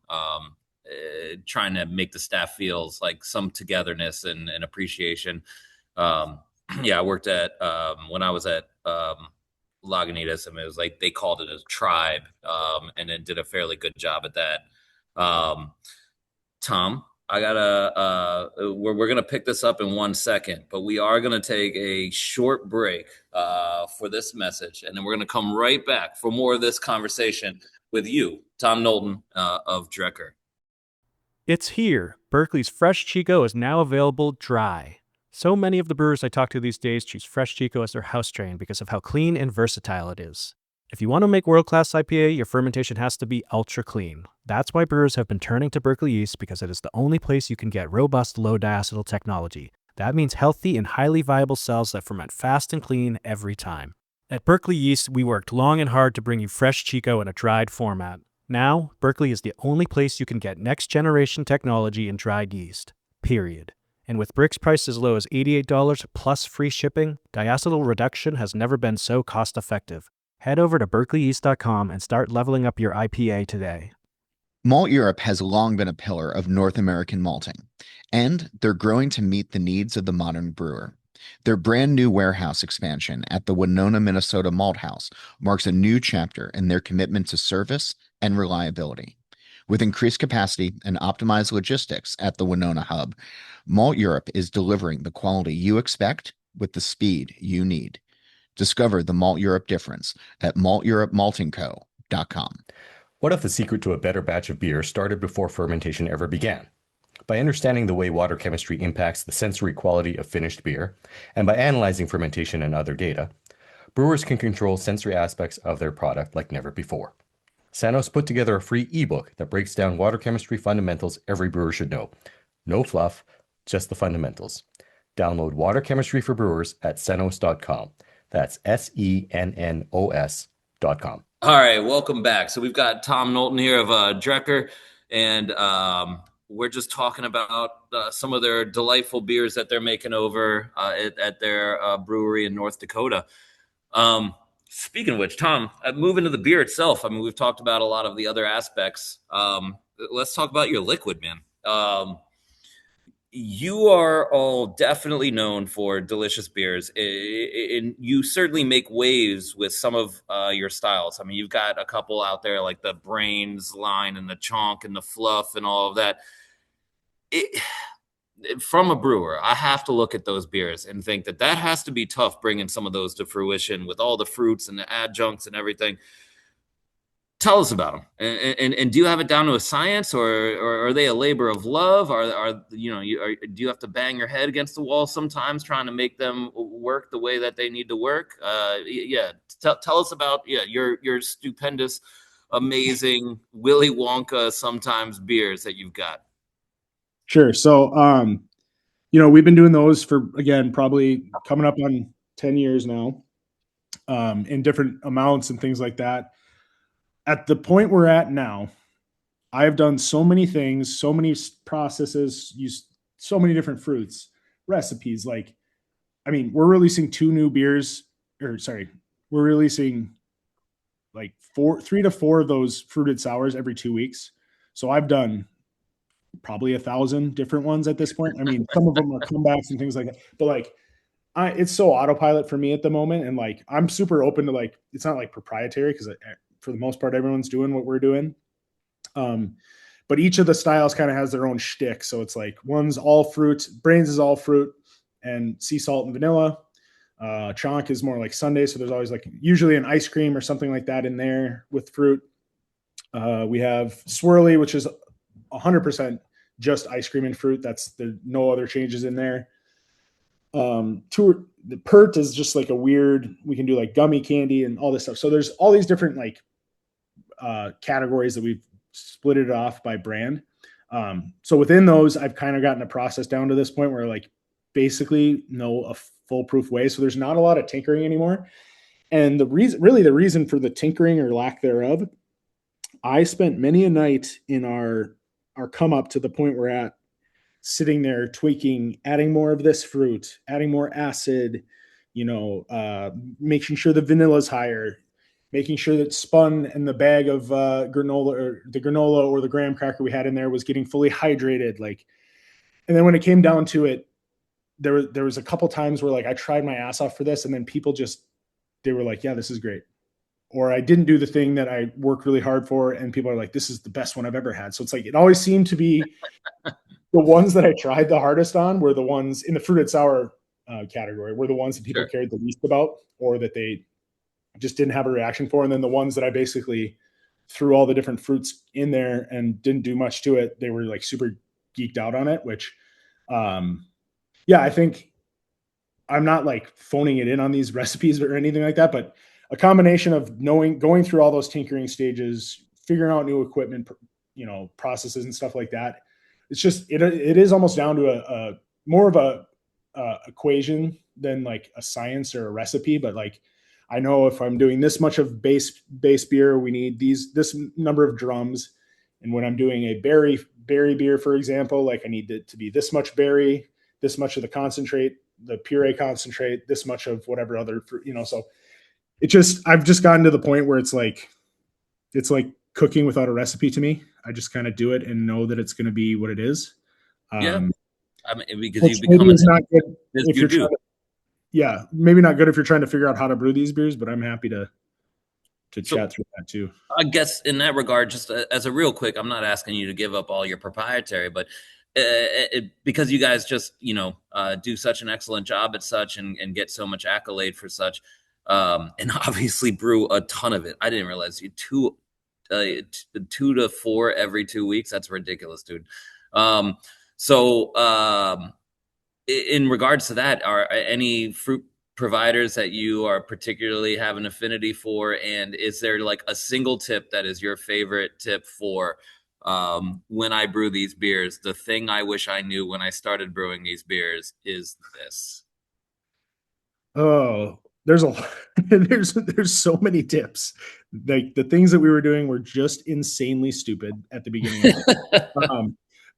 trying to make the staff feels like some togetherness and appreciation. Yeah, I worked at when I was at Lagunitas, and it was like they called it a tribe, and then did a fairly good job at that. Tom, I gotta we're gonna pick this up in 1 second, but we are gonna take a short break for this message, and then we're gonna come right back for more of this conversation with you, Tom Knowlton of Drecker. It's here. Berkeley's Fresh Chico is now available dry. So many of the brewers I talk to these days choose Fresh Chico as their house strain because of how clean and versatile it is. If you want to make world-class IPA, your fermentation has to be ultra clean. That's why brewers have been turning to Berkeley yeast, because it is the only place you can get robust low diacetyl technology. That means healthy and highly viable cells that ferment fast and clean every time. At Berkeley Yeast, we worked long and hard to bring you Fresh Chico in a dried format. Now, Berkeley is the only place you can get next-generation technology in dried yeast. Period. And with bricks priced as low as $88 plus free shipping, diacetyl reduction has never been so cost-effective. Head over to berkeleyyeast.com and start leveling up your IPA today. Malteurop has long been a pillar of North American malting, and they're growing to meet the needs of the modern brewer. Their brand new warehouse expansion at the Winona, Minnesota Malt House marks a new chapter in their commitment to service and reliability. With increased capacity and optimized logistics at the Winona hub, Malteurop is delivering the quality you expect with the speed you need. Discover the Malteurop difference at malteuropmaltingco.com. What if the secret to a better batch of beer started before fermentation ever began? By understanding the way water chemistry impacts the sensory quality of finished beer, and by analyzing fermentation and other data, brewers can control sensory aspects of their product like never before. Sanos put together a free ebook that breaks down water chemistry fundamentals every brewer should know. No fluff, just the fundamentals. Download Water Chemistry for Brewers at sanos.com. That's SENNOS.com. All right, welcome back. So we've got Tom Knowlton here of Drecker, and we're just talking about some of their delightful beers that they're making over at their brewery in North Dakota. Speaking of which, Tom, moving to the beer itself, I mean, we've talked about a lot of the other aspects. Let's talk about your liquid, man. You are all definitely known for delicious beers, and you certainly make waves with some of your styles. I mean, you've got a couple out there like the Brains line and the Chonk and the Fluff and all of that. From a brewer, I have to look at those beers and think that has to be tough bringing some of those to fruition with all the fruits and the adjuncts and everything. Tell us about them, and do you have it down to a science, or are they a labor of love? Do you have to bang your head against the wall sometimes trying to make them work the way that they need to work? Tell us about your stupendous, amazing Willy Wonka sometimes beers that you've got. Sure. So, we've been doing those for, again, probably coming up on 10 years now, in different amounts and things like that. At the point we're at now, I've done so many things, so many processes, used so many different fruits, recipes. Like, I mean, we're releasing we're releasing like 3 to 4 of those fruited sours every 2 weeks. So I've done probably 1,000 different ones at this point. I mean, some of them are comebacks and things like that, but like, it's so autopilot for me at the moment. And like, I'm super open to like, it's not like proprietary because for the most part, everyone's doing what we're doing. But each of the styles kind of has their own shtick. So it's like one's all fruit, Brains is all fruit and sea salt and vanilla. Chonk is more like Sunday. So there's always like usually an ice cream or something like that in there with fruit. We have Swirly, which is 100% just ice cream and fruit. No other changes in there. The Pert is just like a weird, we can do like gummy candy and all this stuff. So there's all these different like categories that we've split it off by brand. So within those, I've kind of gotten a process down to this point where like basically know a foolproof way. So there's not a lot of tinkering anymore. And the reason for the tinkering or lack thereof, I spent many a night in our come up to the point we're at, sitting there tweaking, adding more of this fruit, adding more acid, making sure the vanilla is higher, making sure that spun and the bag of granola or the granola or the graham cracker we had in there was getting fully hydrated. Like, and then when it came down to it, there was a couple times where like I tried my ass off for this, and then people they were like, yeah, this is great. Or I didn't do the thing that I worked really hard for, and people are like, this is the best one I've ever had. So it's like, it always seemed to be the ones that I tried the hardest on were the ones in the fruited sour category, were the ones that people cared the least about, or that they just didn't have a reaction for. And then the ones that I basically threw all the different fruits in there and didn't do much to it, they were like super geeked out on it, which, I think I'm not like phoning it in on these recipes or anything like that, but a combination of going through all those tinkering stages, figuring out new equipment, processes and stuff like that. It's just, it is almost down to a more of a equation than like a science or a recipe. But like, I know if I'm doing this much of base beer, we need this number of drums. And when I'm doing a berry beer, for example, like I need it to be this much berry, this much of the concentrate, the puree concentrate, this much of whatever other fruit, so I've just gotten to the point where it's like cooking without a recipe to me. I just kind of do it and know that it's going to be what it is. I mean, because you become not good if you do. Maybe not good if you're trying to figure out how to brew these beers, but I'm happy to chat through that too. I guess in that regard, just as a real quick, I'm not asking you to give up all your proprietary, but because you guys just do such an excellent job at such and get so much accolade for such, and obviously brew a ton of it. I didn't realize you 2 to 4 every 2 weeks. That's ridiculous, dude. In regards to that, are any fruit providers that you are particularly have an affinity for? And is there like a single tip that is your favorite tip for when I brew these beers? The thing I wish I knew when I started brewing these beers is this. Oh, there's so many tips. Like the things that we were doing were just insanely stupid at the beginning.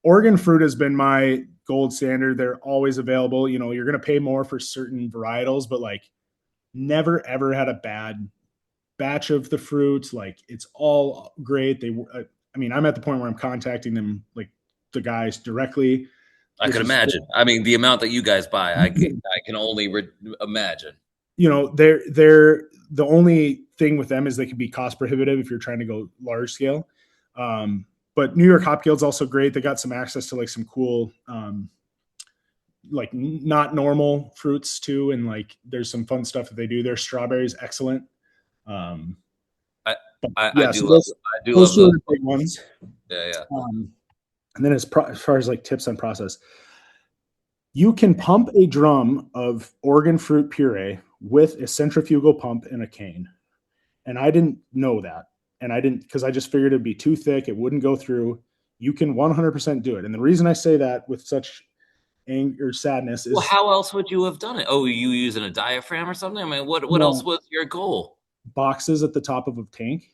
Oregon fruit has been my gold standard. They're always available. You're going to pay more for certain varietals, but like never ever had a bad batch of the fruit. Like it's all great. I'm at the point where I'm contacting them, like the guys directly. I could imagine. I mean, the amount that you guys buy, I can only imagine. They're the only thing with them is they can be cost prohibitive if you're trying to go large scale. But New York Hop Guild's also great. They got some access to like some cool, like not normal fruits too. And like, there's some fun stuff that they do. Their strawberries, excellent. I do love those big ones. Yeah. And then as far as like tips on process, you can pump a drum of Oregon fruit puree with a centrifugal pump and a cane. And I didn't know that. And I didn't, because I just figured it'd be too thick. It wouldn't go through. You can 100% do it. And the reason I say that with such anger, sadness is. Well, how else would you have done it? Oh, you using a diaphragm or something? I mean, what else was your goal? Boxes at the top of a tank.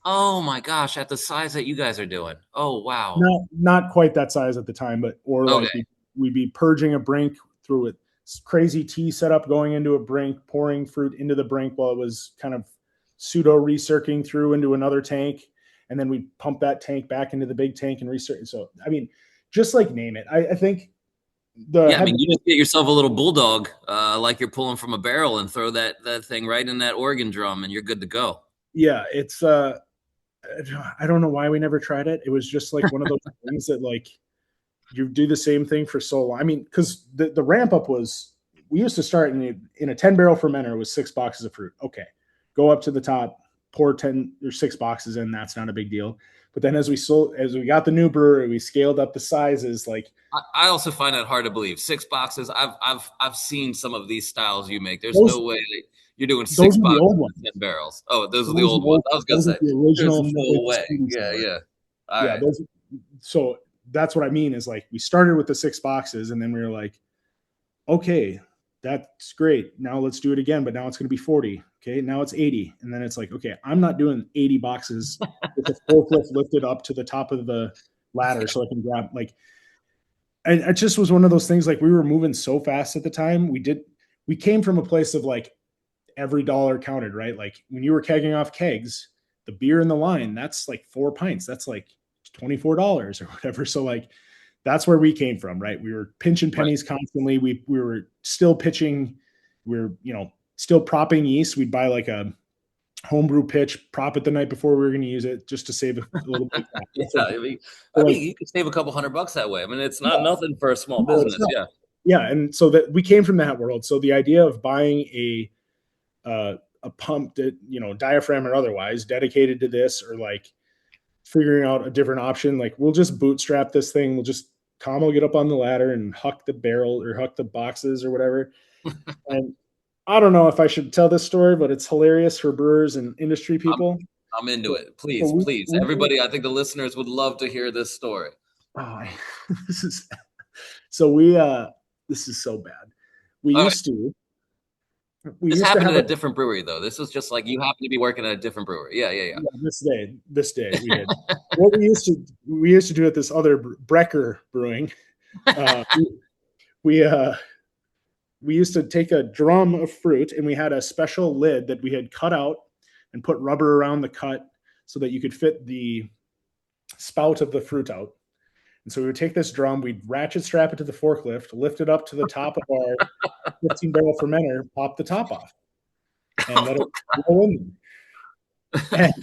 Oh my gosh, at the size that you guys are doing. Oh, wow. Not quite that size at the time, but, like we'd be purging a brink through it. Crazy tea setup going into a brink, pouring fruit into the brink while it was kind of pseudo recirculating through into another tank. And then we pump that tank back into the big tank and recirculate. So, I mean, just like name it. I think you just get yourself a little bulldog, like you're pulling from a barrel, and throw that thing right in that organ drum and you're good to go. Yeah. It's, I don't know why we never tried it. It was just like one of those things that like you do the same thing for so long. I mean, because the ramp up was, we used to start in a 10 barrel fermenter with 6 boxes of fruit. Okay. Go up to the top, pour 10 or 6 boxes in. That's not a big deal. But then as we got the new brewery, we scaled up the sizes. Like I also find that hard to believe. 6 boxes. I've seen some of these styles you make. There's those, no way that you're doing those 6 are the boxes old ones. in 10 barrels. Oh, those are the Those old ones. I was gonna those are say the there's original. no way. Yeah. All right. So that's what I mean is like we started with the 6 boxes and then we were like, okay, that's great. Now let's do it again, but now it's going to be 40. Okay, now it's 80. And then it's like, okay, I'm not doing 80 boxes with the forklift lifted up to the top of the ladder so I can grab like it just was one of those things like we were moving so fast at the time. We came from a place of like every dollar counted, right? Like when you were kegging off kegs, the beer in the line, that's like 4 pints. That's like $24 or whatever. So like that's where we came from, right? We were pinching pennies constantly. We were still pitching. We were, still propping yeast. We'd buy like a homebrew pitch, prop it the night before we were going to use it just to save a little bit. Yeah, I mean, you could save a couple $100 that way. I mean, it's not nothing for a small business. Yeah. Yeah. And so that we came from that world. So the idea of buying a pump that, diaphragm or otherwise dedicated to this, or like figuring out a different option, like we'll just bootstrap this thing. Tom will get up on the ladder and huck the barrel or huck the boxes or whatever. And I don't know if I should tell this story, but it's hilarious for brewers and industry people. I'm into it. Please. Everybody, I think the listeners would love to hear this story. Oh, this is so bad. This happened at a different brewery, though. This was just like you happen to be working at a different brewery. Yeah. This day we did. What we used to do at this other Brewer Brewing. We used to take a drum of fruit and we had a special lid that we had cut out and put rubber around the cut so that you could fit the spout of the fruit out. And so we would take this drum, we'd ratchet strap it to the forklift, lift it up to the top of our 15-barrel fermenter, pop the top off, and let it roll in. And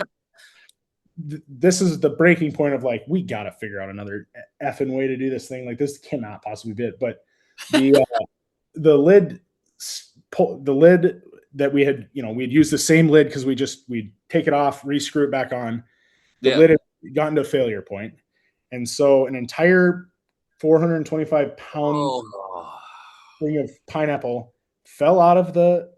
this is the breaking point of like, we got to figure out another effing way to do this thing. Like this cannot possibly be it. But the lid that we had, we'd use the same lid because we'd take it off, re-screw it back on. The lid had gotten to a failure point. And so an entire 425-pound thing of pineapple fell out of the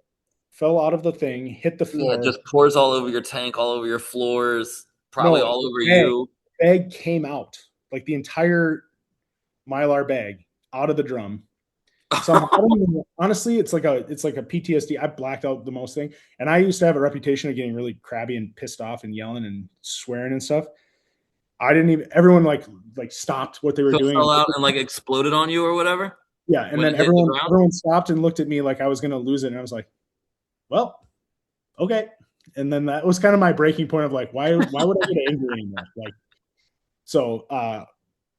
thing, hit the floor. It just pours all over your tank, all over your floors, probably all over you. The bag came out, like the entire Mylar bag out of the drum. So honestly, it's like a PTSD. I blacked out the most thing. And I used to have a reputation of getting really crabby and pissed off and yelling and swearing and stuff. Everyone like stopped what they were doing. Fell out and like exploded on you or whatever. Yeah. And then everyone stopped and looked at me like I was going to lose it. And I was like, well, okay. And then that was kind of my breaking point of like, why would I get angry anymore? Like, so,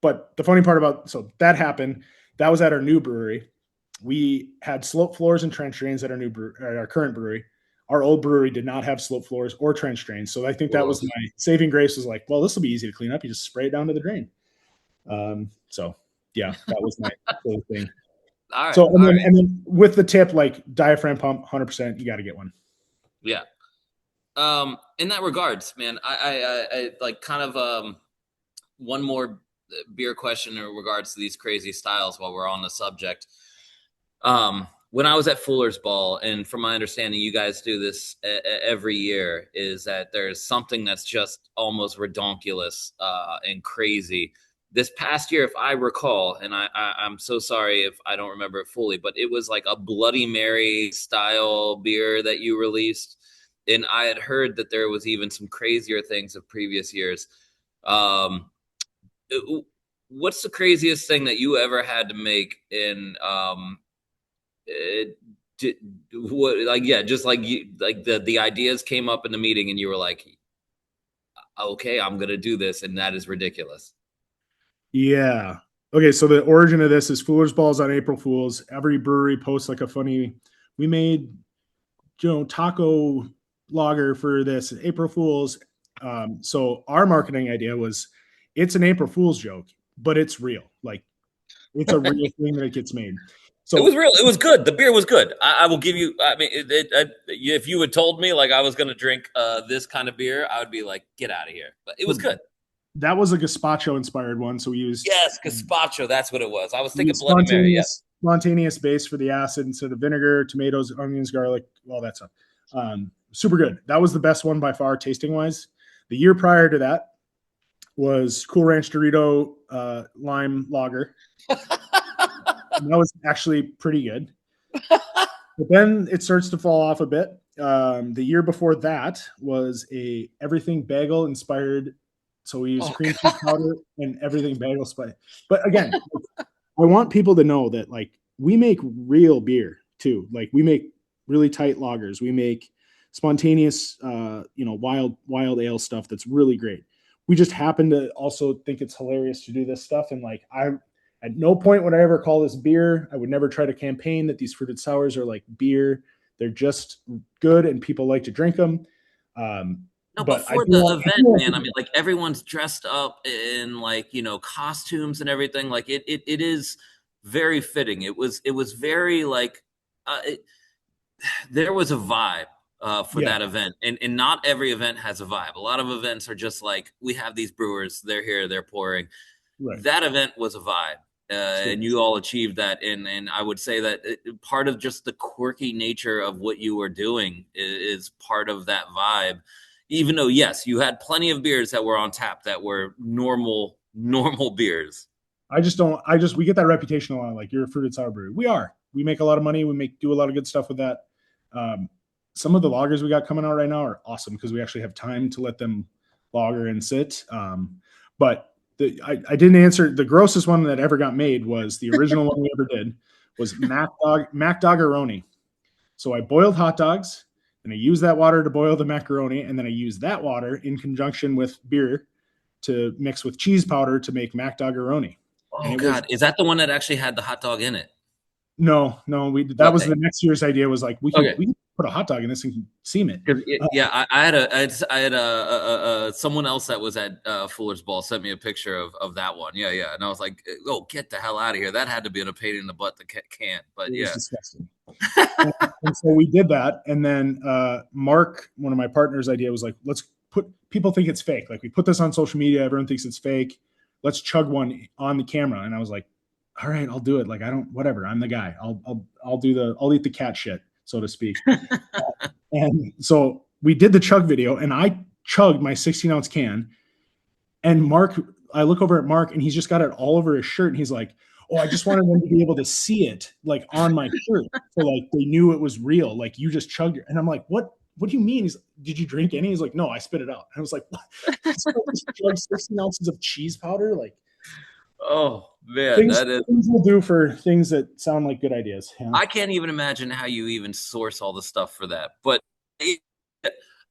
but the funny part that happened, that was at our new brewery. We had slope floors and trench drains at our current brewery. Our old brewery did not have slope floors or trench drains. So I think that was my saving grace, was like, well, this will be easy to clean up. You just spray it down to the drain. So yeah, that was my whole thing. All right. So, and then with the tip, like diaphragm pump, 100%, you got to get one. Yeah. In that regards, man, I like kind of, one more beer question in regards to these crazy styles while we're on the subject. When I was at Fuller's Ball, and from my understanding, you guys do this every year, is that there's something that's just almost redonkulous and crazy. This past year, if I recall, and I'm so sorry if I don't remember it fully, but it was like a Bloody Mary style beer that you released. And I had heard that there was even some crazier things of previous years. What's the craziest thing that you ever had to make in the ideas came up in the meeting and you were like, okay, I'm gonna do this, and that is ridiculous. Yeah. Okay, so the origin of this is Fuller's Balls on April Fools. Every brewery posts like a funny, we made taco lager for this April Fools. So our marketing idea was, it's an April Fool's joke, but it's real. Like, it's a real thing that it gets made. It So was real. It was good. The beer was good. I will give you. I mean, if you had told me like I was going to drink this kind of beer, I would be like, get out of here. But it was good. that was a gazpacho inspired one. So we used Yes, gazpacho. That's what it was. I was we thinking used Bloody Mary. Yeah. spontaneous base for the acid instead of vinegar, tomatoes, onions, garlic, all that stuff. Super good. That was the best one by far, tasting wise. The year prior to that was Cool Ranch Dorito lime lager. And that was actually pretty good. But then it starts to fall off a bit. The year before that was a everything bagel inspired. So we used cream cheese powder and everything bagel spice. But again, I want people to know that like we make real beer too. Like we make really tight lagers. We make spontaneous, wild ale stuff that's really great. We just happen to also think it's hilarious to do this stuff. And like at no point would I ever call this beer. I would never try to campaign that these fruited sours are like beer. They're just good and people like to drink them. No, But before the event, man, I mean, like everyone's dressed up in like, costumes and everything. Like it is very fitting. It was very like, there was a vibe for that event. And not every event has a vibe. A lot of events are just like, we have these brewers, they're here, they're pouring. Right. That event was a vibe. And you all achieved that. And I would say that part of just the quirky nature of what you were doing is part of that vibe. Even though, yes, you had plenty of beers that were on tap that were normal beers. We get that reputation a lot. Like, you're a fruited sour brewery. We make a lot of money. Do a lot of good stuff with that. Some of the lagers we got coming out right now are awesome because we actually have time to let them lager and sit. But I didn't answer. The grossest one that ever got made was the original one we ever did was Mac Doggeroni. So I boiled hot dogs and I used that water to boil the macaroni. And then I used that water in conjunction with beer to mix with cheese powder to make Mac Doggeroni. Oh God. Is that the one that actually had the hot dog in it? No, that was the next year's idea was like, we can put a hot dog in this and seam it. I had someone else that was at Fuller's Ball sent me a picture of that one. Yeah. And I was like, oh, get the hell out of here. That had to be a pain in the butt to can't, but it was disgusting. and so we did that. And then Mark, one of my partners' idea was like, people think it's fake. Like we put this on social media. Everyone thinks it's fake. Let's chug one on the camera. And I was like, all right, I'll do it. Like, whatever. I'm the guy. I'll eat the cat shit, so to speak. And so we did the chug video and I chugged my 16-ounce can. And I look over at Mark and he's just got it all over his shirt. And he's like, oh, I just wanted them to be able to see it like on my shirt. So like they knew it was real. Like you just chugged it. And I'm like, what do you mean? Did you drink any? He's like, no, I spit it out. And I was like, what? Chugged 16 ounces of cheese powder? Like, oh man, things we'll do for things that sound like good ideas. Yeah. I can't even imagine how you even source all the stuff for that. But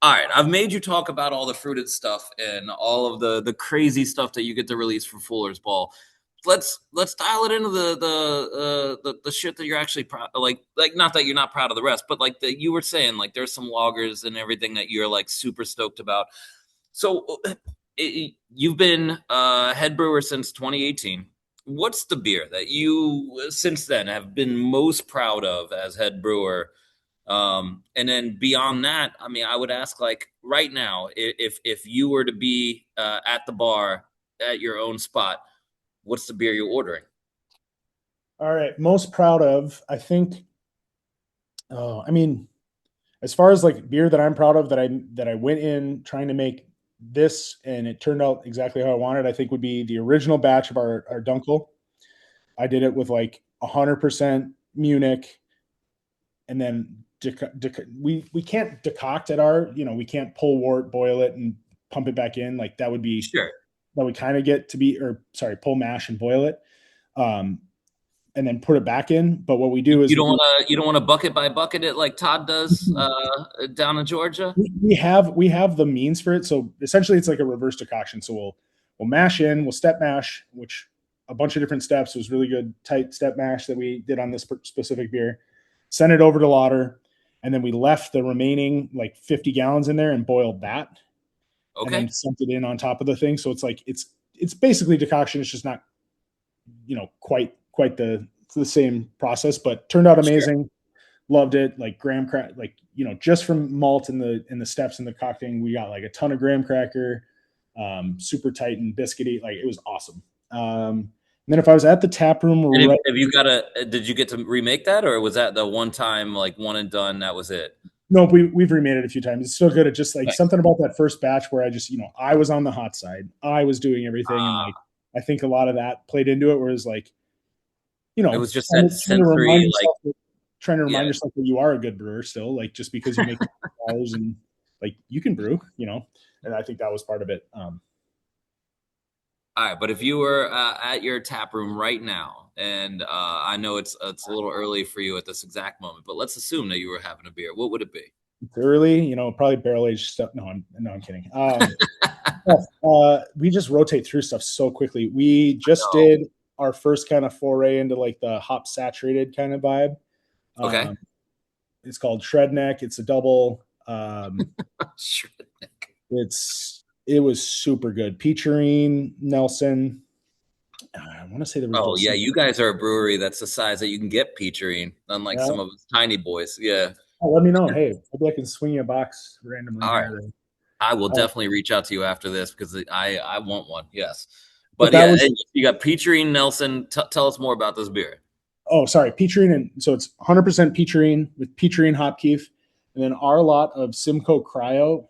all right, I've made you talk about all the fruited stuff and all of the crazy stuff that you get to release for Fuller's Ball. Let's dial it into the shit that you're actually proud of. Like not that you're not proud of the rest, but like you were saying, like there's some lagers and everything that you're like super stoked about. So you've been head brewer since 2018. What's the beer that you since then have been most proud of as head brewer? And then beyond that, I mean, I would ask like right now, if you were to be at the bar at your own spot, what's the beer you're ordering? All right. Most proud of, I think, I mean, as far as like beer that I'm proud of that I went in trying to make this and it turned out exactly how I wanted, I think would be the original batch of our Dunkel. I did it with like 100% Munich. And then we can't decoct at we can't pull wort, boil it and pump it back in. Like that would be that would kind of get to be, pull mash and boil it. And then put it back in. But what we do is you don't want to bucket by bucket it like Todd does down in Georgia. We have the means for it. So essentially it's like a reverse decoction. So we'll mash in, we'll step mash, which a bunch of different steps. It was really good, tight step mash that we did on this specific beer. Send it over to lauter. And then we left the remaining like 50 gallons in there and boiled that. Okay. And then sent it in on top of the thing. So it's like, it's basically decoction. It's just not, quite the the same process, but turned out amazing. Loved it. Like graham crack, like, just from malt and the steps in the cocking, we got like a ton of graham cracker, super tight and biscuity. Like it was awesome. And then if I was at the tap room, And if you did you get to remake that, or was that the one time, like one and done, that was it? No, we've remade it a few times. It's still good. It's just like Nice. something about that first batch where I just, I was on the hot side. I was doing everything. And like, I think a lot of that played into it, whereas like, it was just that sensory, trying to remind yourself that you are a good brewer still, like just because you make dollars and like you can brew, and I think that was part of it. All right, but if you were at your tap room right now, and I know it's a little early for you at this exact moment, but let's assume that you were having a beer, what would it be? It's early, probably barrel aged stuff. No, I'm kidding. We just rotate through stuff so quickly. We just did our first kind of foray into like the hop saturated kind of vibe. Okay. It's called Shred Neck. It's a double. Shred Neck. It was super good. Peacherine, Nelson. I want to say there was. Oh yeah, you guys are a brewery that's the size that you can get peacherine, unlike some of us tiny boys. Yeah. Oh, let me know. Hey, maybe I can swing you a box randomly. All right. I will definitely reach out to you after this because I want one. Yes. But yeah, you got Peacherine Nelson. Tell us more about this beer. Oh, sorry. Peacherine. And so it's 100% Peacherine with Peacherine hop keef. And then our lot of Simcoe Cryo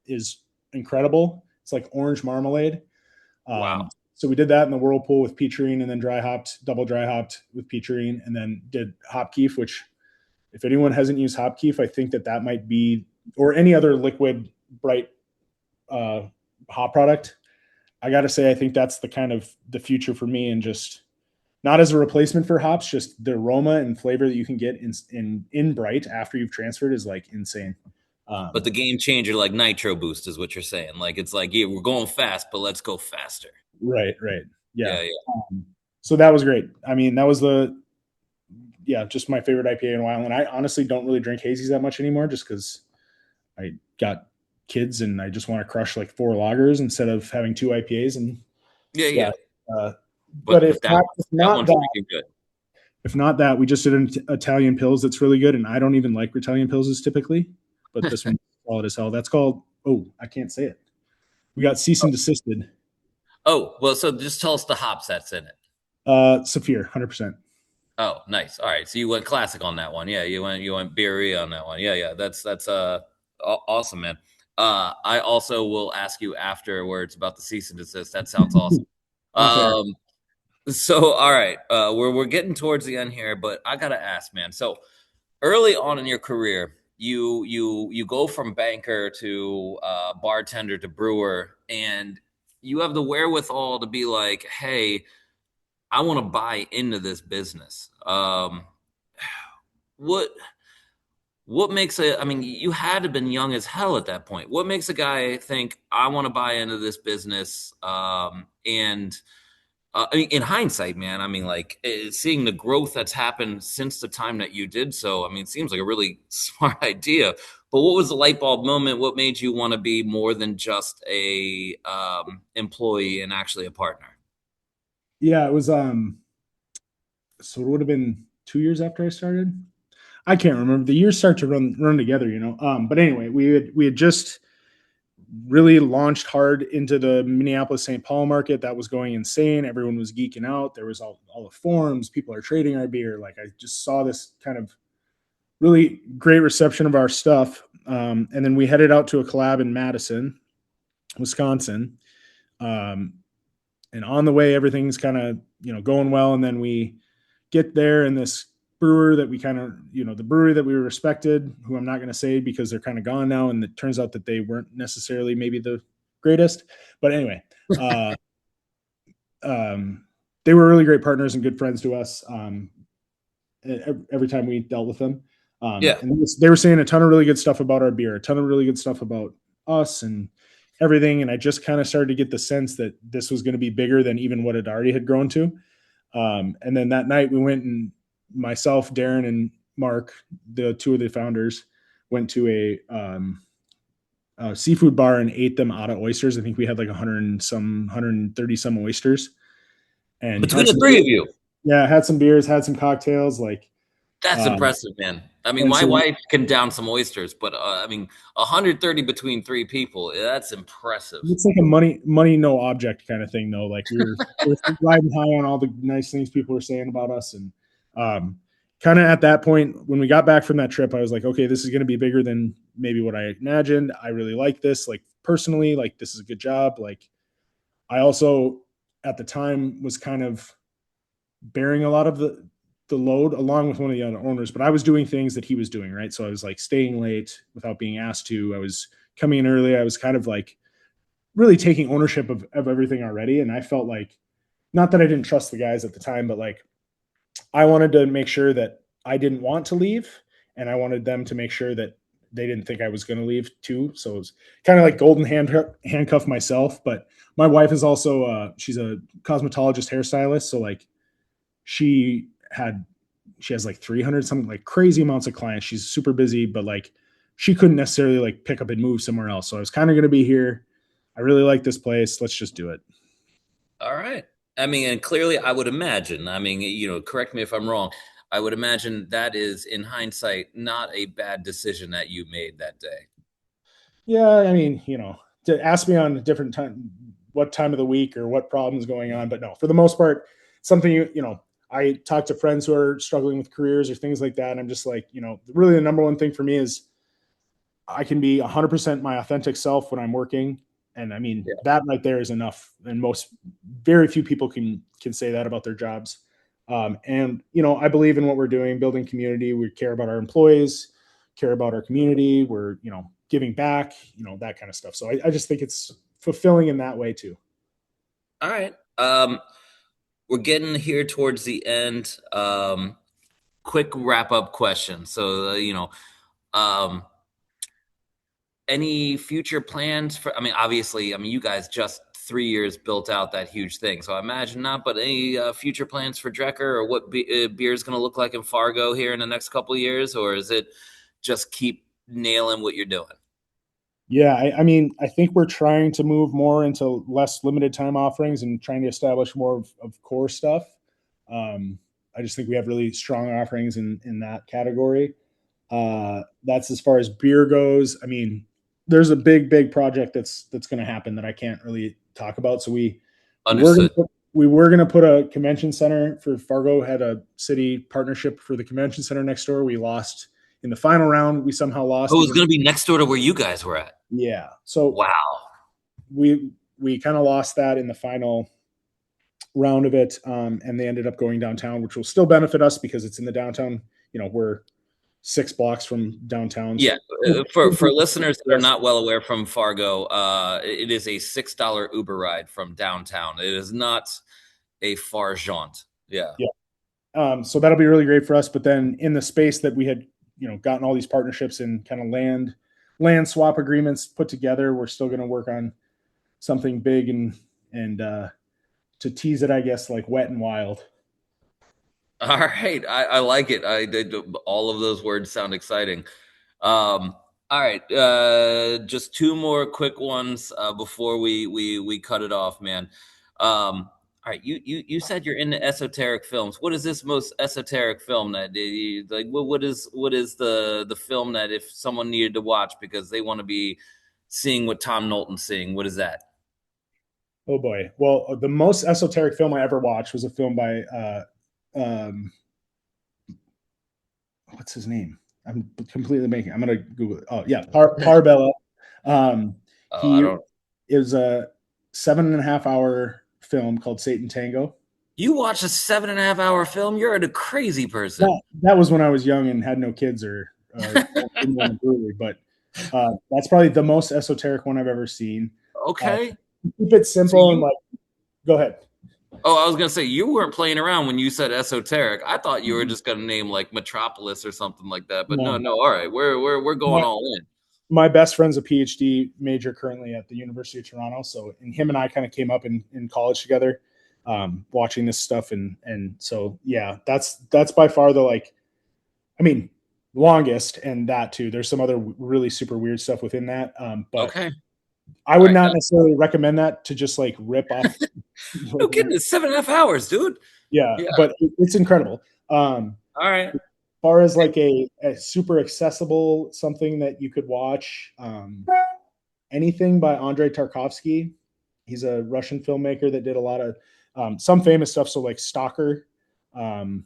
is incredible. It's like orange marmalade. Wow. So we did that in the Whirlpool with Peacherine and then double dry hopped with Peacherine and then did hop keef, which if anyone hasn't used hop keef, I think that might be, or any other liquid bright hop product. I got to say, I think that's the kind of the future for me, and just not as a replacement for hops, just the aroma and flavor that you can get in bright after you've transferred is like insane. But the game changer, like Nitro Boost, is what you're saying. Like it's like, yeah, we're going fast, but let's go faster. Right. Yeah. So that was great. I mean, that was just my favorite IPA in a while. And I honestly don't really drink hazies that much anymore, just because I got kids and I just want to crush like 4 lagers instead of having 2 IPAs. And but if not that, we just did an Italian Pils that's really good. And I don't even like Italian Pils typically, but this one's solid as hell. That's called, I can't say it. We got cease and desisted. Oh, well, so just tell us the hops that's in it. Saphir, 100%. Oh, nice. All right. So you went classic on that one. Yeah, you went beery on that one. Yeah. That's awesome, man. I also will ask you afterwards about the cease and desist. That sounds awesome. So all right, we're getting towards the end here, but I gotta ask, man. So early on in your career, you go from banker to bartender to brewer, and you have the wherewithal to be like, hey, I want to buy into this business. What makes I mean, you had to have been young as hell at that point. What makes a guy think I want to buy into this business? I mean, in hindsight, man, I mean, like seeing the growth that's happened since the time that you did so, I mean, it seems like a really smart idea. But what was the light bulb moment? What made you want to be more than just a employee and actually a partner? Yeah, it was. So it would have been 2 years after I started. I can't remember. The years start to run together, But anyway, we had just really launched hard into the Minneapolis St. Paul market. That was going insane. Everyone was geeking out. There was all the forums. People are trading our beer. Like I just saw this kind of really great reception of our stuff. And then we headed out to a collab in Madison, Wisconsin. And on the way, everything's kind of, going well. And then we get there, and this brewer that we kind of, the brewery that we respected, who I'm not going to say because they're kind of gone now. And it turns out that they weren't necessarily maybe the greatest, but anyway, they were really great partners and good friends to us. Every time we dealt with them. And they were saying a ton of really good stuff about our beer, a ton of really good stuff about us and everything. And I just kind of started to get the sense that this was going to be bigger than even what it already had grown to. And then that night we went, and myself, Darren, and Mark, the two of the founders, went to a seafood bar and ate them out of oysters. I think we had like 130 some oysters. And between the three of you, Yeah, had some beers, had some cocktails, like, That's um, impressive, man. I mean, and my so wife can down some oysters, but I mean, 130 between three people, that's impressive. it's like a money no object kind of thing though. Like we're riding high on all the nice things people were saying about us, and um, kind of at that point when we got back from that trip, I was like, okay, this is going to be bigger than maybe what I imagined. I really like this, like personally, like this is a good job. Like I also at the time was kind of bearing a lot of the load along with one of the other owners, but I was doing things that he was doing, right? So I was like staying late without being asked to. I was coming in early. I was kind of like really taking ownership of everything already. And I felt like, not that I didn't trust the guys at the time, but like I wanted to make sure that I didn't want to leave. And I wanted them to make sure that they didn't think I was going to leave too. So it was kind of like handcuff myself. But my wife is also, she's a cosmetologist hairstylist. So like she had, she has like 300 something, like crazy amounts of clients. She's super busy, but like she couldn't necessarily like pick up and move somewhere else. So I was kind of going to be here. I really like this place. Let's just do it. All right. I mean, and clearly, I would imagine, I mean, correct me if I'm wrong. I would imagine that is, in hindsight, not a bad decision that you made that day. Yeah, I mean, to ask me on a different time, what time of the week or what problems going on, but no, for the most part, something I talk to friends who are struggling with careers or things like that, and I'm just like, really the number one thing for me is I can be 100% my authentic self when I'm working, and I mean Yeah. that right there is enough. And very few people can say that about their jobs. And I believe in what we're doing, building community. We care about our employees, care about our community. We're giving back, that kind of stuff. So I just think it's fulfilling in that way too. All right. We're getting here towards the end. Quick wrap up question. So, um, any future plans for, I mean, obviously, I mean, you guys just 3 years built out that huge thing. So I imagine not, but any future plans for Drecker, or what beer is going to look like in Fargo here in the next couple of years? Or is it just keep nailing what you're doing? Yeah, I mean, I think we're trying to move more into less limited time offerings and trying to establish more of core stuff. I just think we have really strong offerings in that category. That's as far as beer goes. I mean, there's a big project that's going to happen that I can't really talk about. So Understood. we were going to put a convention center for Fargo, had a city partnership for the convention center next door. We lost in the final round. We somehow lost. Oh, it's going to be next door to where you guys were at. Yeah. So Wow. we kind of lost that in the final round of it, and they ended up going downtown, which will still benefit us because it's in the downtown. We're 6 blocks from downtown. Yeah, So for listeners that are not well aware from Fargo, it is a $6 Uber ride from downtown. It is not a far jaunt. Yeah. yeah. So that'll be really great for us. But then in the space that we had, gotten all these partnerships and kind of land swap agreements put together, we're still going to work on something big and to tease it, I guess, like wet and wild. All right, I like it. I did, all of those words sound exciting. All right, just two more quick ones before we cut it off, man. All right, you said you're into esoteric films. What is this most esoteric film that you, like? What is the film that if someone needed to watch because they want to be seeing what Tom Knowlton's seeing? What is that? Oh boy. Well, the most esoteric film I ever watched was a film by um, what's his name? I'm completely making. I'm gonna Google it. Oh yeah, Parbella. Oh, I He don't. is a 7.5 hour film called Satan Tango. You watch a 7.5 hour film? You're a crazy person. That was when I was young and had no kids or didn't want to brewery, but that's probably the most esoteric one I've ever seen. Okay. Keep it simple So and like, go ahead. I was gonna say you weren't playing around when you said esoteric. I thought you were just gonna name like Metropolis or something like that. But no, No, no. All right, we're going my, all in. my best friend's a PhD major currently at the University of Toronto. So, and him and I kind of came up in college together, watching this stuff. And so, yeah, that's by far the, like, I mean, longest, and that too. There's some other really super weird stuff within that. But Okay. I would not necessarily recommend that to just like rip off. No kidding. It's 7.5 hours, dude. Yeah, Yeah. but it's incredible. All right. Far as like a super accessible something that you could watch, anything by Andrei Tarkovsky. He's a Russian filmmaker that did a lot of some famous stuff. So like Stalker, um,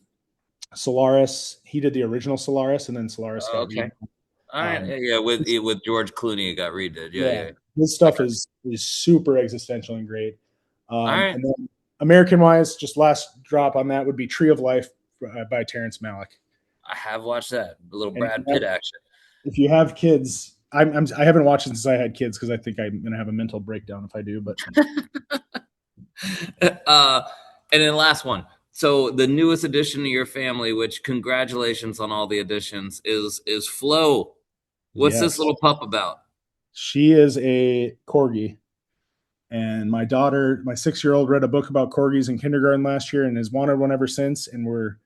Solaris. He did the original Solaris, and then Solaris got Okay. redone. All right. Um, Yeah. With George Clooney, it got redid. Yeah. yeah, Yeah. his stuff is super existential and great. All right. And then American wise, just last drop on that would be Tree of Life by Terrence Malick. I have watched that. A little And Brad Pitt action. if you have kids, I haven't watched it since I had kids because I think I'm gonna have a mental breakdown if I do. But And then last one. So the newest addition to your family, which congratulations on all the additions, is Flo. What's this yes, little pup about? she is a corgi. And my daughter, my 6-year-old, read a book about corgis in kindergarten last year and has wanted one ever since. And we're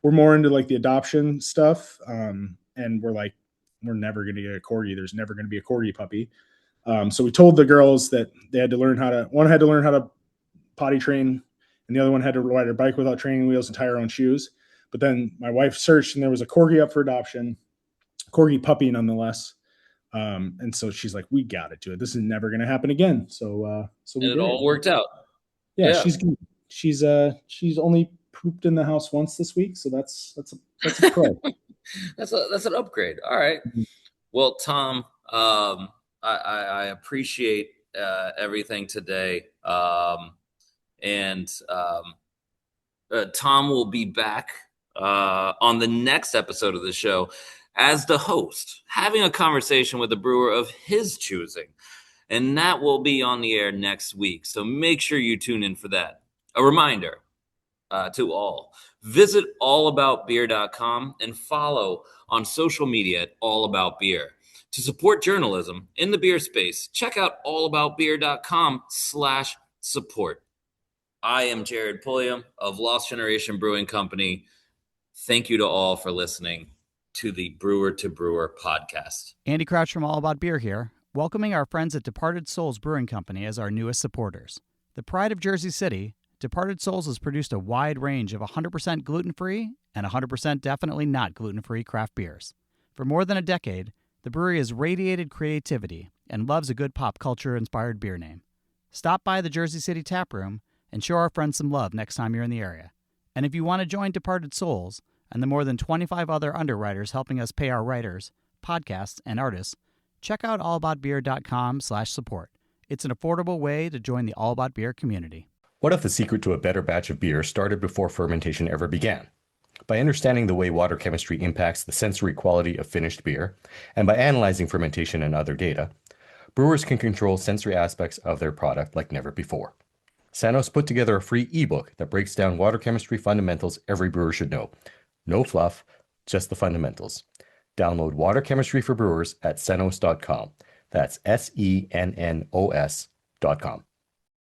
more into like the adoption stuff. And we're like, we're never going to get a corgi. There's never going to be a corgi puppy. So we told the girls that they had to learn how to. One had to learn how to potty train, and the other one had to ride her bike without training wheels and tie her own shoes. But then my wife searched, and there was a corgi up for adoption, corgi puppy nonetheless. And so she's like, we got to do it. This is never going to happen again. So we And it did all worked out. Yeah, Yeah. she's good. She's only pooped in the house once this week, so that's a pro. That's an upgrade. All right. Mhm. Well, Tom, I appreciate everything today. And Tom will be back on the next episode of the show as the host, having a conversation with a brewer of his choosing. And that will be on the air next week. So make sure you tune in for that. A reminder to all, visit allaboutbeer.com and follow on social media at allaboutbeer. To support journalism in the beer space, check out allaboutbeer.com/support. I am Jared Pulliam of Lost Generation Brewing Company. Thank you to all for listening to the Brewer to Brewer podcast. Andy Crouch from All About Beer here, welcoming our friends at Departed Souls Brewing Company as our newest supporters. The pride of Jersey City, Departed Souls has produced a wide range of 100% gluten-free and 100% definitely not gluten-free craft beers. For more than a decade, the brewery has radiated creativity and loves a good pop culture-inspired beer name. Stop by the Jersey City Tap Room and show our friends some love next time you're in the area. And if you want to join Departed Souls and the more than 25 other underwriters helping us pay our writers, podcasts, and artists, check out allaboutbeer.com/support. It's an affordable way to join the All About Beer community. What if the secret to a better batch of beer started before fermentation ever began? By understanding the way water chemistry impacts the sensory quality of finished beer, and by analyzing fermentation and other data, brewers can control sensory aspects of their product like never before. Sanos put together a free ebook that breaks down water chemistry fundamentals every brewer should know. No fluff, just the fundamentals. Download Water Chemistry for Brewers at senos.com. That's SENNOS.com.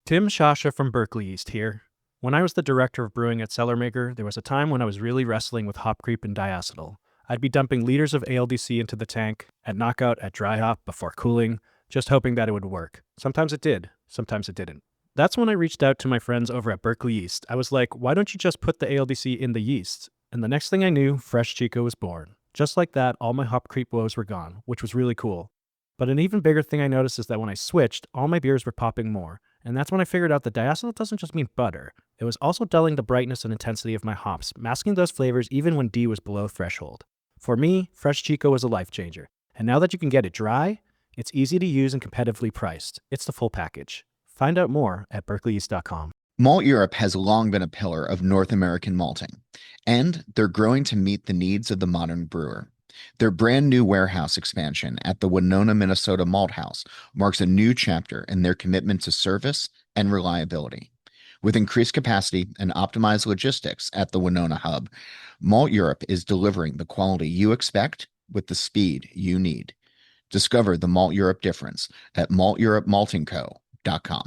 Tim Shasha from Berkeley Yeast here. When I was the director of brewing at Cellarmaker, there was a time when I was really wrestling with hop creep and diacetyl. I'd be dumping liters of ALDC into the tank, at knockout, at dry hop, before cooling, just hoping that it would work. Sometimes it did, sometimes it didn't. That's when I reached out to my friends over at Berkeley Yeast. I was like, why don't you just put the ALDC in the yeast? And the next thing I knew, Fresh Chico was born. Just like that, all my hop creep woes were gone, which was really cool. But an even bigger thing I noticed is that when I switched, all my beers were popping more. And that's when I figured out that diacetyl doesn't just mean butter. It was also dulling the brightness and intensity of my hops, masking those flavors even when D was below threshold. For me, Fresh Chico was a life changer. And now that you can get it dry, it's easy to use and competitively priced. It's the full package. Find out more at berkeleyyeast.com. Malteurop has long been a pillar of North American malting, and they're growing to meet the needs of the modern brewer. Their brand new warehouse expansion at the Winona, Minnesota Malt House marks a new chapter in their commitment to service and reliability. With increased capacity and optimized logistics at the Winona hub, Malteurop is delivering the quality you expect with the speed you need. Discover the Malteurop difference at malteuropmaltingco.com.